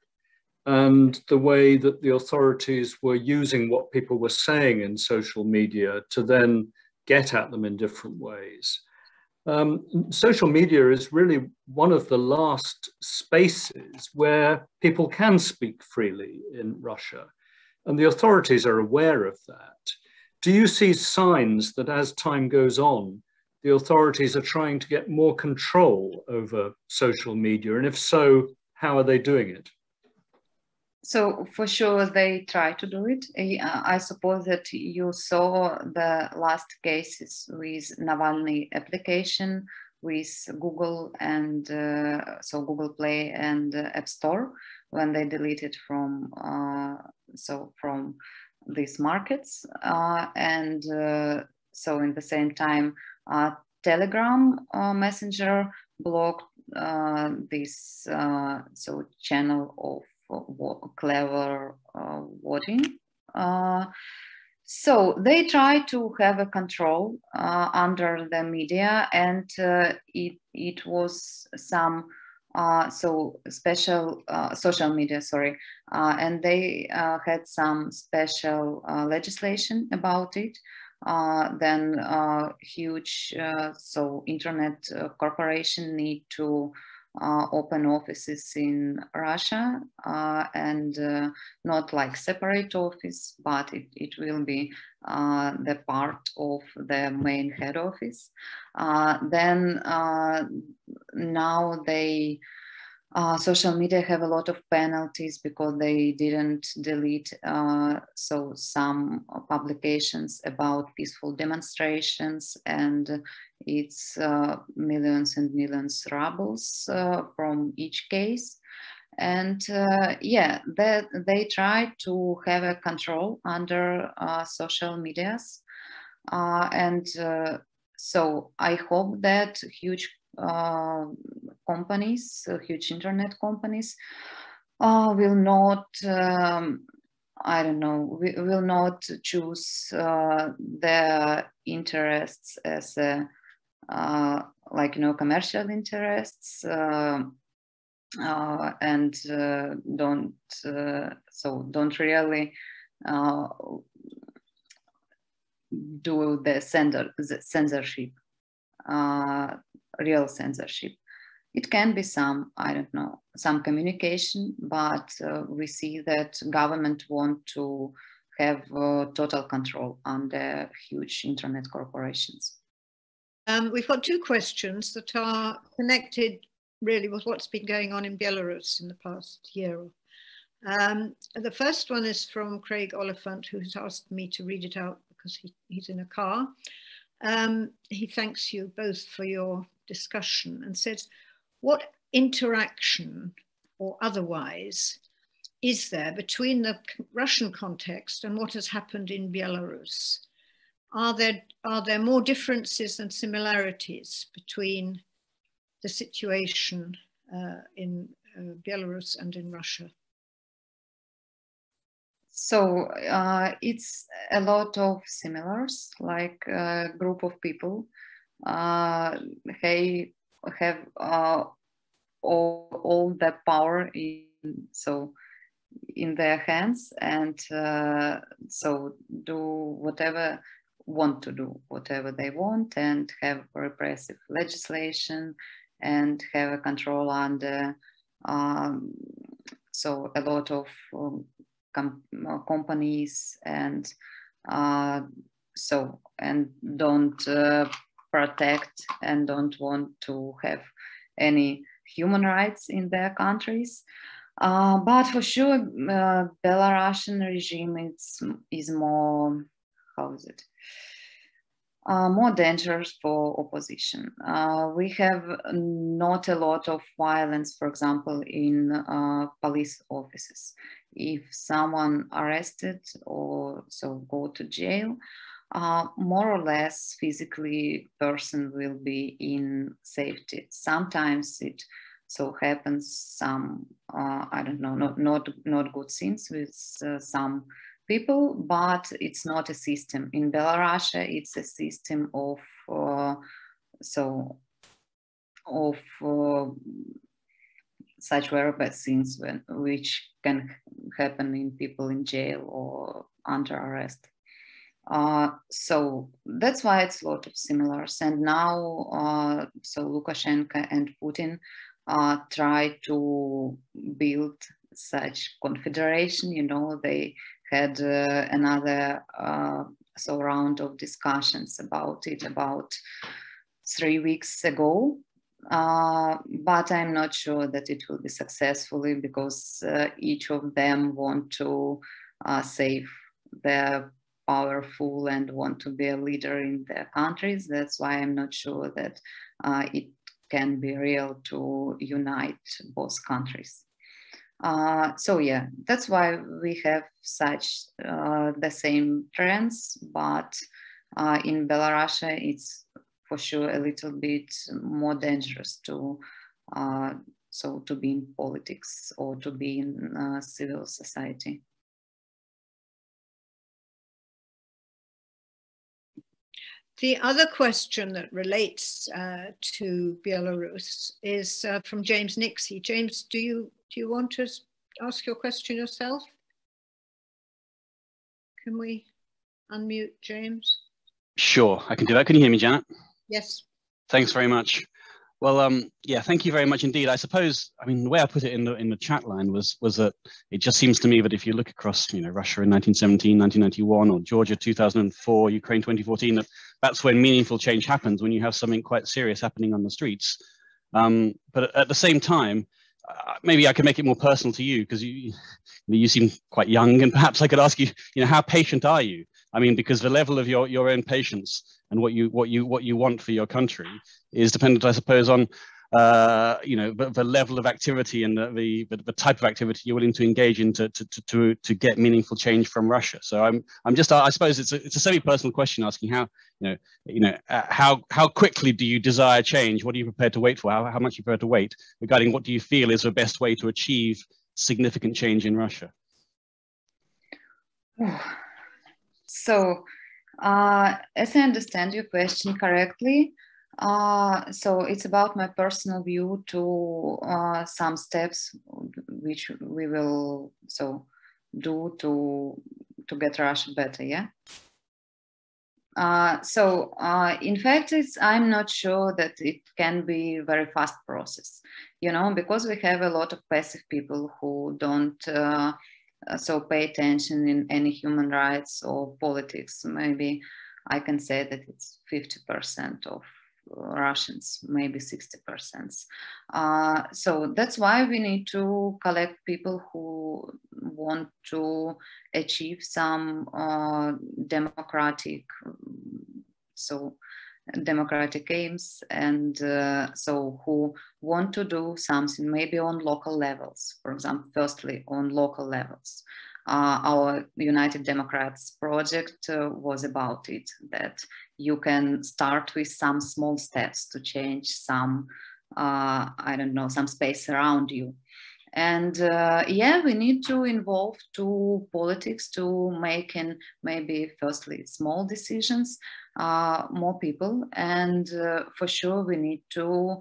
and the way that the authorities were using what people were saying in social media to then get at them in different ways. Social media is really one of the last spaces where people can speak freely in Russia, and the authorities are aware of that. Do you see signs that as time goes on, the authorities are trying to get more control over social media? And if so, how are they doing it?
So for sure they try to do it. I suppose that you saw the last cases with Navalny application with Google and so Google Play and App Store when they deleted from from these markets so in the same time Telegram Messenger blocked this channel of clever voting. So they try to have a control under the media, and it was some special social media, and they had some special legislation about it. Then huge internet corporation need to open offices in Russia and not like separate office, but it will be the part of the main head office. Then now they social media have a lot of penalties because they didn't delete some publications about peaceful demonstrations, and it's millions and millions rubles from each case. And they try to have a control under social medias, so I hope that huge companies, huge internet companies, will not, will not choose their interests as commercial interests, and don't really do the censorship, real censorship. It can be some, some communication, but we see that government want to have total control on the huge internet corporations.
We've got two questions that are connected really with what's been going on in Belarus in the past year. The first one is from Craig Oliphant, who's asked me to read it out because he's in a car. He thanks you both for your discussion and says, what interaction or otherwise is there between the Russian context and what has happened in Belarus? Are there more differences than similarities between the situation in Belarus and in Russia?
So it's a lot of similars, like a group of people. They have all the power in their hands, and so do whatever they want, and have repressive legislation and have a control under so a lot of companies, and don't protect and don't want to have any human rights in their countries. But for sure, Belarusian regime is more, more dangerous for opposition. We have not a lot of violence, for example, in police offices. If someone arrested or go to jail, more or less physically person will be in safety. Sometimes it happens some not good things with some people, but it's not a system. In Belarus, it's a system of of such very bad things which can happen in people in jail or under arrest. So that's why it's a lot of similars. And now, so Lukashenko and Putin try to build such confederation. You know, they had another round of discussions about it about 3 weeks ago. But I'm not sure that it will be successfully, because each of them want to save their powerful and want to be a leader in their countries. That's why I'm not sure that it can be real to unite both countries. So yeah, that's why we have such the same trends, but in Belarus it's for sure a little bit more dangerous to to be in politics or to be in civil society.
The other question that relates to Belarus is from James Nixie. James, do you want to ask your question yourself? Can we unmute James?
Sure, I can do that. Can you hear me, Janet?
Yes.
Thanks very much. Well, yeah, thank you very much indeed. I suppose, I mean, the way I put it in the chat line was that it just seems to me that if you look across, you know, Russia in 1917, 1991, or Georgia 2004, Ukraine 2014, that's when meaningful change happens, when you have something quite serious happening on the streets. But at the same time, maybe I can make it more personal to you, because you seem quite young, and perhaps I could ask you, you know, how patient are you? I mean, because the level of your own patience and what you want for your country is dependent, I suppose, on you know, the level of activity and the type of activity you're willing to engage in to get meaningful change from Russia. So I'm just, I suppose it's a semi-personal question asking how, how quickly do you desire change? What are you prepared to wait for? How much are you prepared to wait regarding what do you feel is the best way to achieve significant change in Russia?
So, as I understand your question correctly, so it's about my personal view to some steps which we will do to get Russia better, yeah? In fact, I'm not sure that it can be a very fast process, you know, because we have a lot of passive people who don't pay attention in any human rights or politics. Maybe I can say that it's 50% of Russians, maybe 60%. So that's why we need to collect people who want to achieve some democratic aims, and who want to do something maybe on local levels. For example, firstly on local levels. Our United Democrats project was about it, that you can start with some small steps to change some, I don't know, some space around you. And yeah, we need to involve to politics to make maybe firstly small decisions, more people, and for sure we need to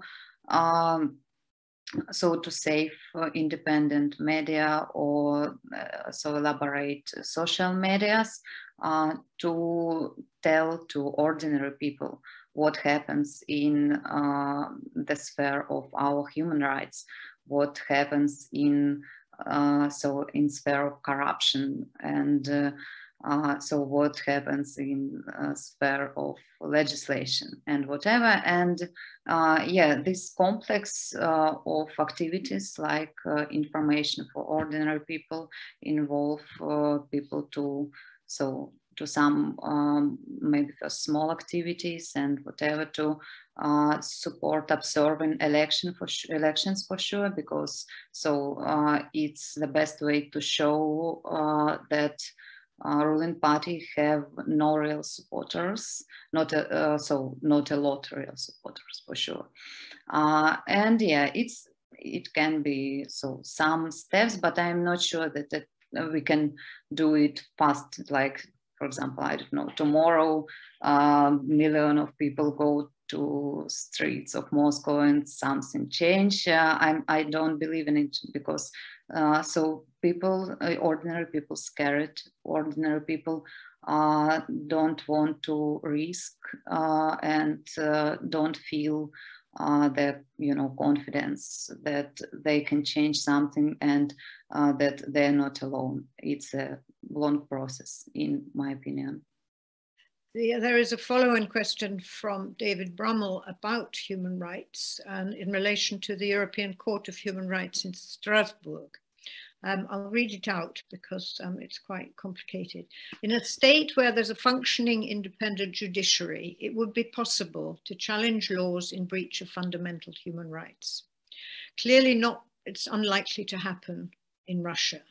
to save independent media, or elaborate social medias to tell to ordinary people what happens in the sphere of our human rights, what happens in sphere of corruption, and what happens in sphere of legislation and whatever. And yeah, this complex of activities like information for ordinary people involve people to some maybe for small activities and whatever, to support observing elections for sure, because it's the best way to show that ruling party have no real supporters, not a lot of real supporters for sure. And yeah, it can be some steps, but I'm not sure that we can do it fast. Like, for example, I don't know, tomorrow million of people go to streets of Moscow and something change. I don't believe in it, because so people, ordinary people, scared. Ordinary people don't want to risk and don't feel the confidence that they can change something, and that they're not alone. It's a long process, in my opinion.
There is a follow-on question from David Brummel about human rights and in relation to the European Court of Human Rights in Strasbourg. I'll read it out because it's quite complicated. In a state where there's a functioning independent judiciary, it would be possible to challenge laws in breach of fundamental human rights. Clearly not, it's unlikely to happen in Russia,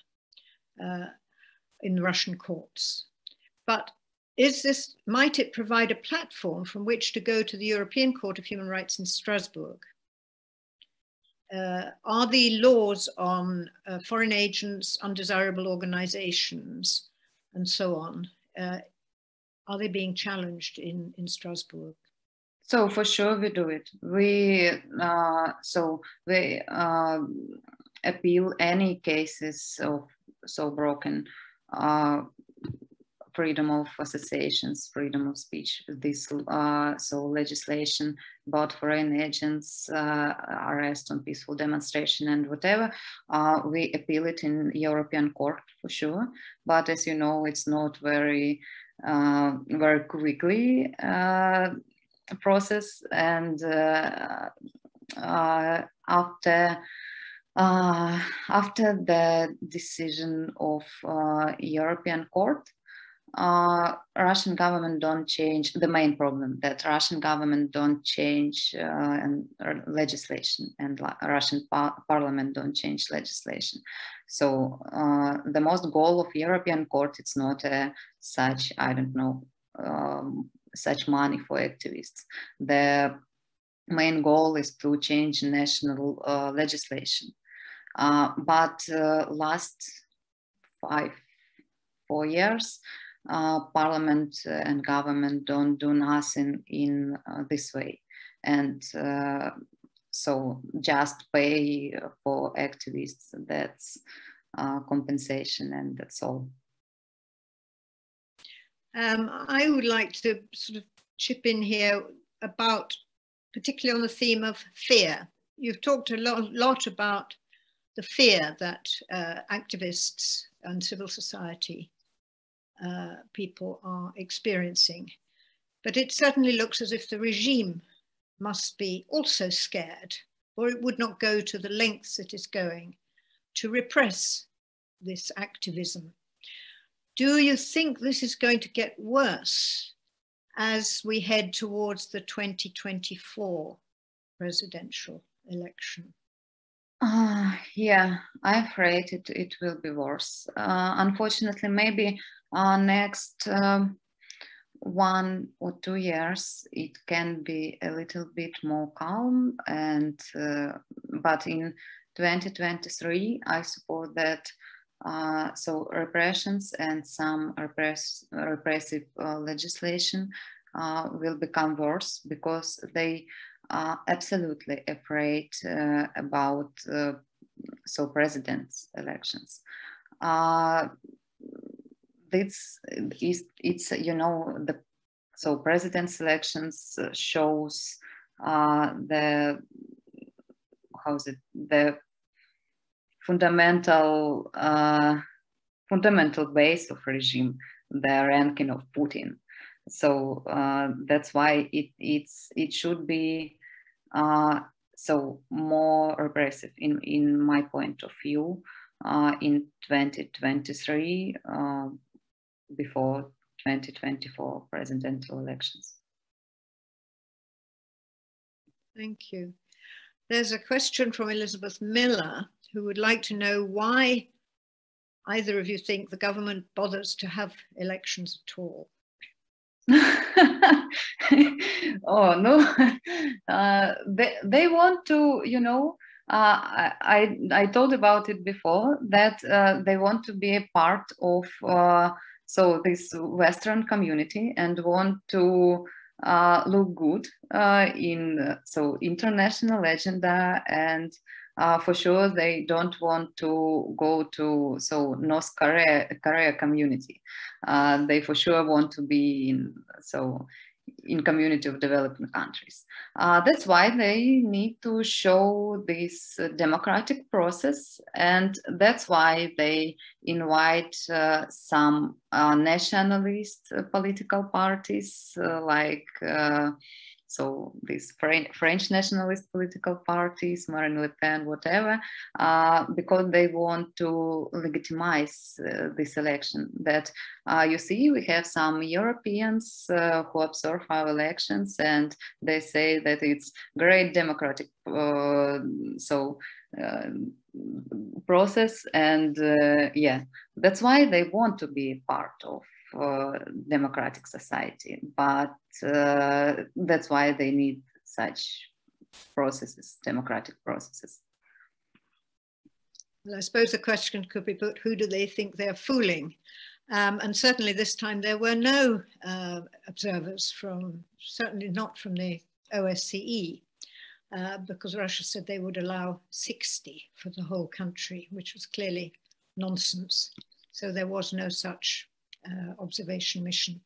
in the Russian courts. But might it provide a platform from which to go to the European Court of Human Rights in Strasbourg? Are the laws on foreign agents, undesirable organizations, and so on, are they being challenged in Strasbourg?
So for sure we do it. We appeal any cases of so broken freedom of associations, freedom of speech. This so legislation about foreign agents, arrest on peaceful demonstration and whatever, we appeal it in European court for sure. But as you know, it's not very very quickly process, and after the decision of European court, Russian government don't change the main problem, that Russian government don't change legislation, and Russian parliament don't change legislation. So the most goal of European court, it's not such, I don't know, such money for activists. The main goal is to change national legislation. But last 4 years, parliament and government don't do nothing in this way, and so just pay for activists, that's compensation, and that's all.
I would like to sort of chip in here about, particularly on the theme of fear. You've talked a lot about the fear that activists and civil society people are experiencing. But it certainly looks as if the regime must be also scared, or it would not go to the lengths it is going to repress this activism. Do you think this is going to get worse as we head towards the 2024 presidential election?
Yeah, I'm afraid it will be worse. Unfortunately, maybe next 1 or 2 years it can be a little bit more calm, and but in 2023 I suppose that so repressions and some repressive legislation will become worse, because they are absolutely afraid about so president's elections. It's you know, the so president's elections shows the fundamental base of regime, the ranking of Putin. So that's why it should be so more repressive in my point of view in 2023 before 2024 presidential elections.
Thank you. There's a question from Elizabeth Miller, who would like to know why either of you think the government bothers to have elections at all.
Oh no, they want to, you know, I told about it before, that they want to be a part of so this Western community, and want to look good in international agenda, and for sure they don't want to go to North Korea community. They for sure want to be in community of developing countries. That's why they need to show this democratic process, and that's why they invite some nationalist political parties like these French nationalist political parties, Marine Le Pen, whatever, because they want to legitimize this election. That you see, we have some Europeans who observe our elections, and they say that it's great democratic process, and yeah, that's why they want to be part of democratic society, but that's why they need such processes, democratic processes.
Well, I suppose the question could be put, who do they think they're fooling? And certainly this time there were no observers certainly not from the OSCE, because Russia said they would allow 60 for the whole country, which was clearly nonsense. So there was no such observation mission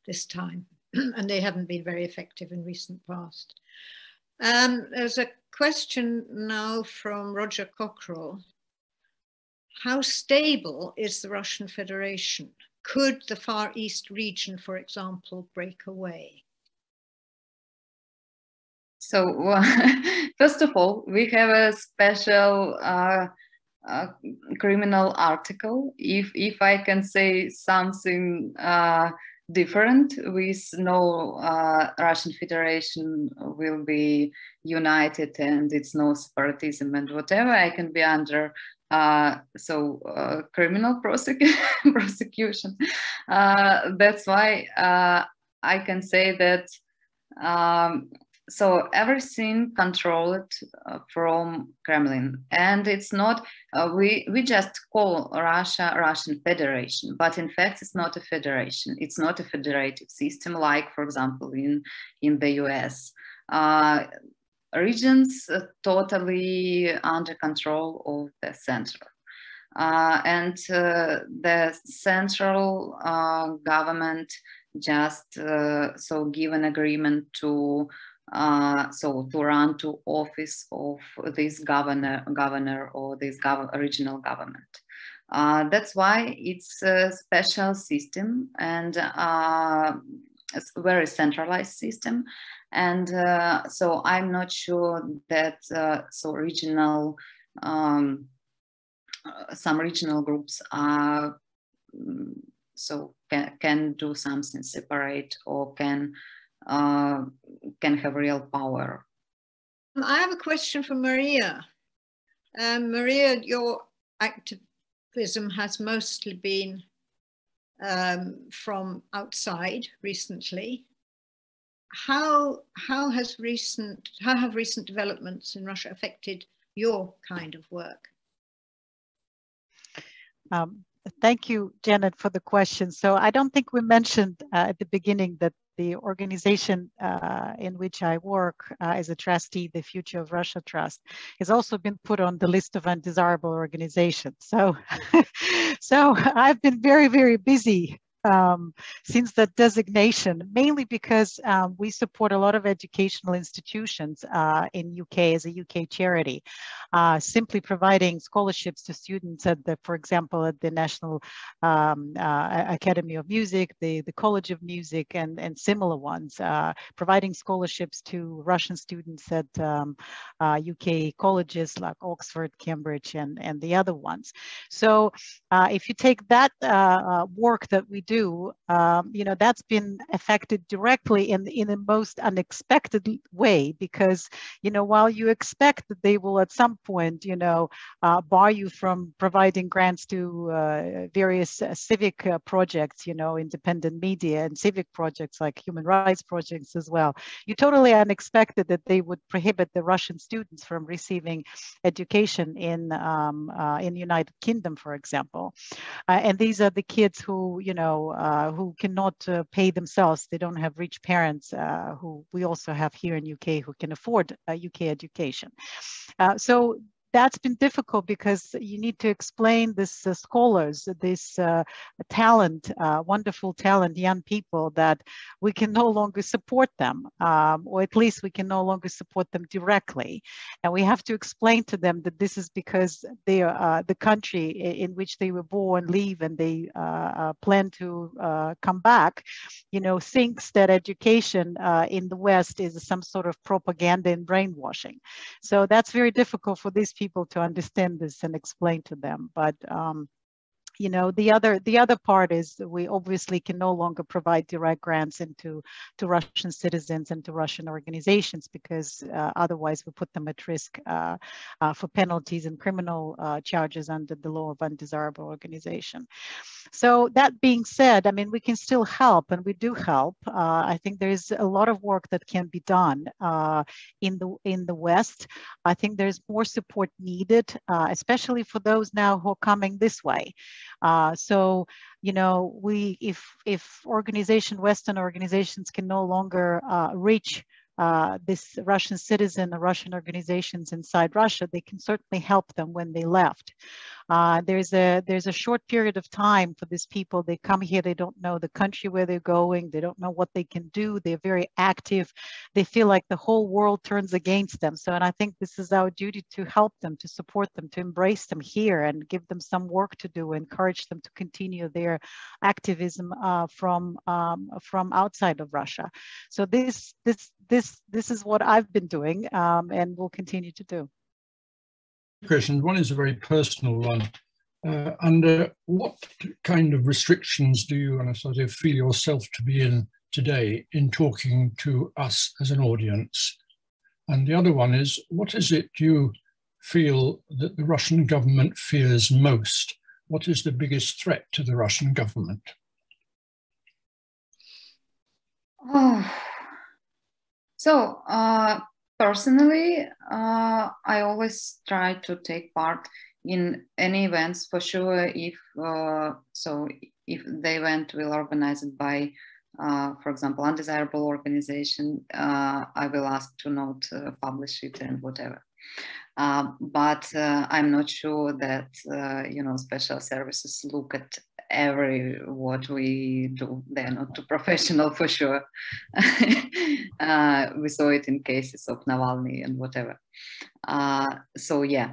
this time, and they haven't been very effective in recent past. There's a question now from Roger Cockrell. How stable is the Russian Federation? Could the Far East region, for example, break away?
So, first of all, we have a special criminal article. If I can say something different, with no Russian Federation will be united and it's no separatism and whatever, I can be under criminal prosecution. That's why I can say that everything controlled from Kremlin, and it's not we just call Russia Russian Federation, but in fact it's not a federation. It's not a federative system like, for example, in the US. Regions totally under control of the center. And the central government just give an agreement to run to office of this governor or this regional government. That's why it's a special system, and it's a very centralized system. And so I'm not sure that regional some regional groups are can do something separate or can have real power.
I have a question for Maria. Maria, your activism has mostly been from outside recently. How have recent developments in Russia affected your kind of work?
Thank you, Janet, for the question. So I don't think we mentioned at the beginning that the organization in which I work as a trustee, the Future of Russia Trust, has also been put on the list of undesirable organizations. So, so I've been very, very busy since that designation, mainly because we support a lot of educational institutions in UK as a UK charity, simply providing scholarships to students at for example, at the National Academy of Music, the College of Music, and similar ones, providing scholarships to Russian students at UK colleges like Oxford, Cambridge, and the other ones. So if you take that work that we do, that's been affected directly in the most unexpected way, because, while you expect that they will at some point, bar you from providing grants to various civic projects, independent media and civic projects like human rights projects as well, you totally unexpected that they would prohibit the Russian students from receiving education in United Kingdom, for example. And these are the kids who, who cannot pay themselves. They don't have rich parents who we also have here in UK who can afford UK education. So that's been difficult because you need to explain this scholars, this talent, wonderful talent, young people, that we can no longer support them, or at least we can no longer support them directly. And we have to explain to them that this is because they are the country in which they were born, leave, and they plan to come back, you know, thinks that education in the West is some sort of propaganda and brainwashing. So that's very difficult for these people to understand this and explain to them. But you know, the other part is we obviously can no longer provide direct grants to Russian citizens and to Russian organizations, because otherwise we put them at risk for penalties and criminal charges under the law of undesirable organization. So that being said, I mean, we can still help, and we do help. I think there's a lot of work that can be done in the West. I think there's more support needed, especially for those now who are coming this way. So, you know, if Western organizations can no longer reach this Russian citizen or Russian organizations inside Russia, they can certainly help them when they left. There's a short period of time for these people. They come here, they don't know the country where they're going, they don't know what they can do, they're very active, they feel like the whole world turns against them. So, and I think this is our duty to help them, to support them, to embrace them here and give them some work to do, encourage them to continue their activism from outside of Russia. So this is what I've been doing and will continue to do.
Questions. One is a very personal one. Under what kind of restrictions do you, Anastasia, feel yourself to be in today in talking to us as an audience? And the other one is, what is it you feel that the Russian government fears most? What is the biggest threat to the Russian government?
So, personally, I always try to take part in any events, for sure. If the event will organize it by, for example, undesirable organization, I will ask to not publish it and whatever. But I'm not sure that special services look at what we do. They're not too professional, for sure. We saw it in cases of Navalny and whatever. So yeah.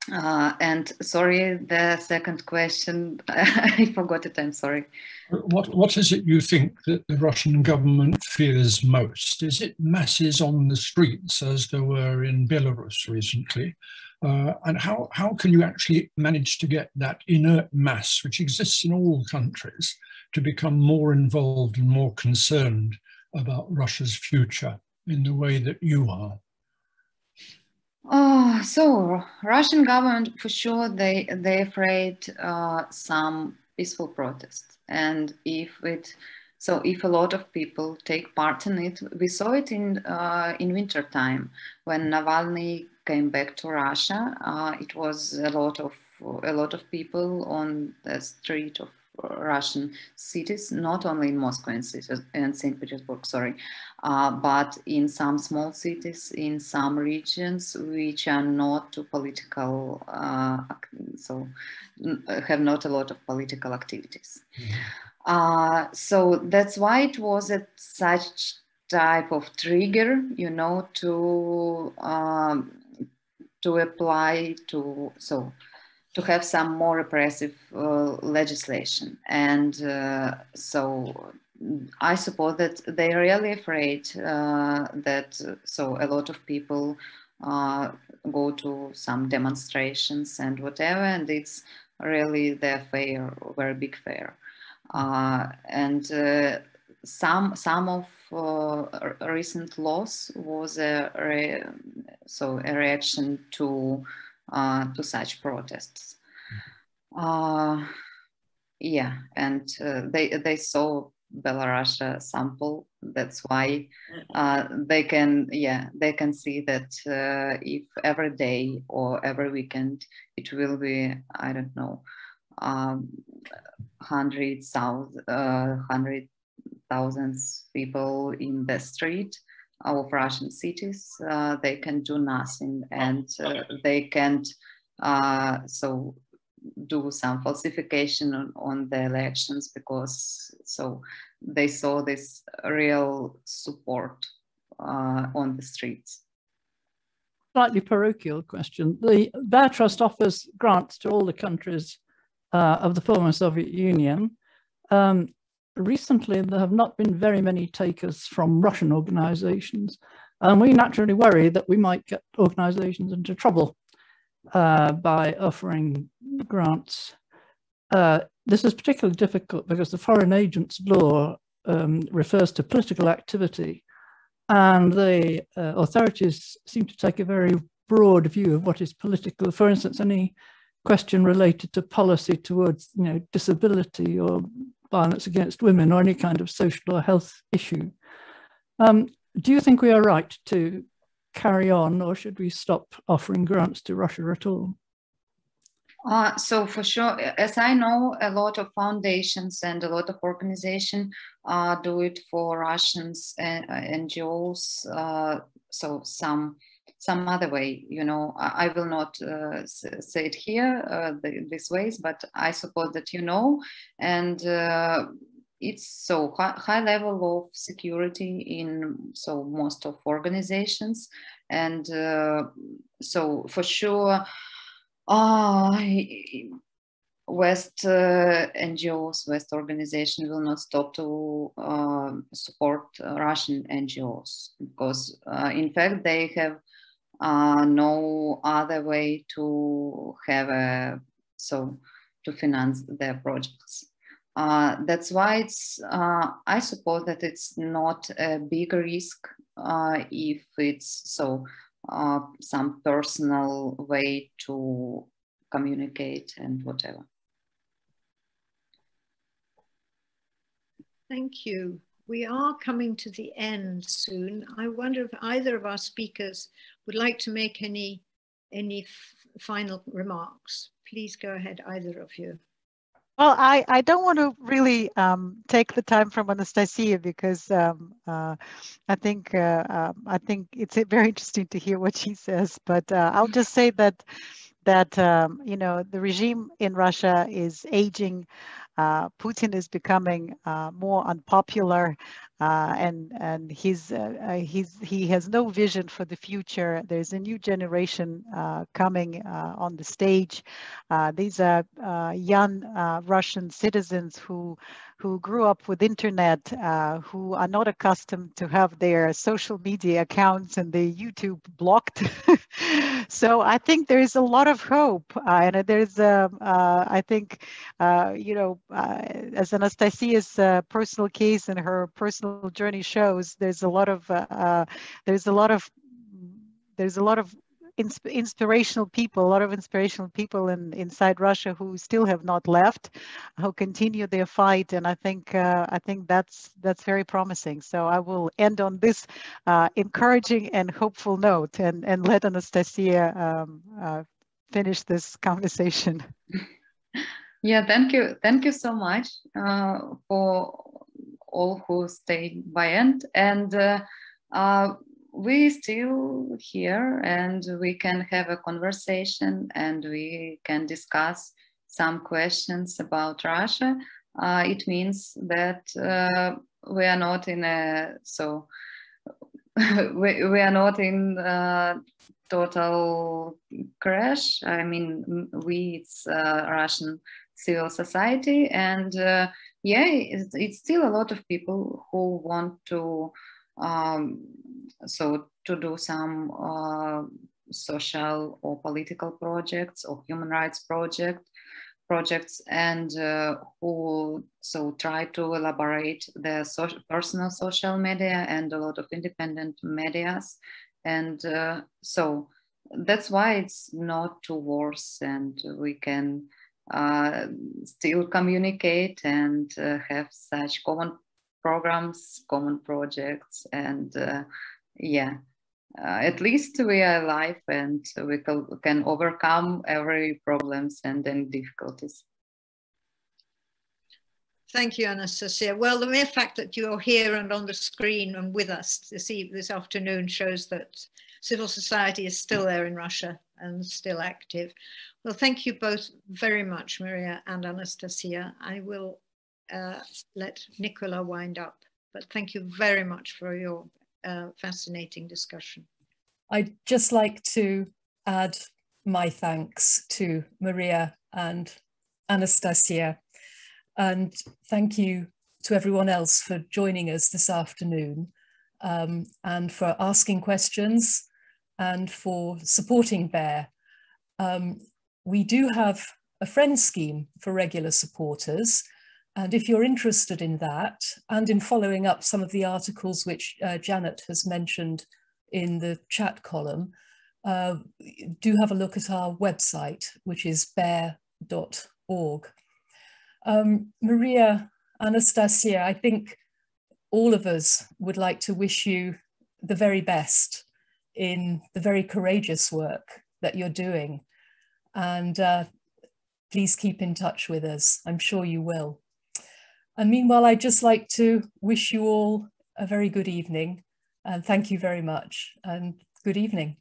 And sorry, the second question, I forgot it, I'm sorry.
What is it you think that the Russian government fears most? Is it masses on the streets, as there were in Belarus recently? And how can you actually manage to get that inert mass, which exists in all countries, to become more involved and more concerned about Russia's future in the way that you are?
So Russian government, for sure, they're afraid some peaceful protests, and if a lot of people take part in it, we saw it in winter time when Navalny came back to Russia. It was a lot of people on the street of Russian cities, not only in Moscow and St Petersburg, sorry, but in some small cities, in some regions which are not too political, so have not a lot of political activities. So that's why it was at such type of trigger, to apply to have some more repressive legislation. And so I suppose that they're really afraid that a lot of people go to some demonstrations and whatever, and it's really their fear, very big fear. And some of recent laws was a reaction to such protests. Yeah, and they saw Belarus sample. That's why they can see that if every day or every weekend it will be, I don't know, hundred thousands people in the street of Russian cities. They can do nothing, and they can't so do some falsification on the elections, because so they saw this real support on the streets.
Slightly parochial question. The BEARR Trust offers grants to all the countries of the former Soviet Union. Recently, there have not been very many takers from Russian organizations, and we naturally worry that we might get organizations into trouble by offering grants. This is particularly difficult because the Foreign Agents Law refers to political activity, and the authorities seem to take a very broad view of what is political. For instance, any question related to policy towards, disability or violence against women or any kind of social or health issue. Do you think we are right to carry on, or should we stop offering grants to Russia at all?
So for sure, as I know, a lot of foundations and a lot of organizations do it for Russians and NGOs. So some other way, I will not say it here these ways, but I suppose that and it's so high level of security in most of organizations, and so for sure. West NGOs, West organizations will not stop to support Russian NGOs, because in fact they have no other way to have to finance their projects. That's why it's I suppose that it's not a big risk if it's some personal way to communicate and whatever.
Thank you. We are coming to the end soon. I wonder if either of our speakers would like to make any final remarks. Please go ahead, either of you.
Well, I don't want to really take the time from Anastasia, because I think it's very interesting to hear what she says. But I'll just say that the regime in Russia is aging. Putin is becoming more unpopular, and he has no vision for the future. There's a new generation coming on the stage. These are young Russian citizens who grew up with internet, who are not accustomed to have their social media accounts and their YouTube blocked. So I think there is a lot of hope, and there's I think as Anastasia's personal case and her personal journey shows, there's a lot of inspirational people inside Russia who still have not left, who continue their fight, and I think that's very promising. So I will end on this encouraging and hopeful note, and let Anastasia finish this conversation.
Yeah, thank you so much for all who stayed by end, and we still here, and we can have a conversation, and we can discuss some questions about Russia. It means that we are not in we are not in total crash. I mean, it's Russian civil society, and yeah, it's still a lot of people who want to do some social or political projects or human rights projects, and who try to elaborate their personal social media and a lot of independent medias, and so that's why it's not too worse, and we can still communicate and have such common programs, common projects, and yeah, at least we are alive, and we can overcome every problems and any difficulties.
Thank you, Anastasia. Well, the mere fact that you're here and on the screen and with us this afternoon shows that civil society is still there in Russia and still active. Well, thank you both very much, Maria and Anastasia. I will let Nicola wind up, but thank you very much for your fascinating discussion.
I'd just like to add my thanks to Maria and Anastasia, and thank you to everyone else for joining us this afternoon, and for asking questions and for supporting BEARR. We do have a friend scheme for regular supporters, and if you're interested in that and in following up some of the articles which Janet has mentioned in the chat column, do have a look at our website, which is bearr.org. Maria, Anastasia, I think all of us would like to wish you the very best in the very courageous work that you're doing. And please keep in touch with us. I'm sure you will. And meanwhile, I'd just like to wish you all a very good evening. And thank you very much. And good evening.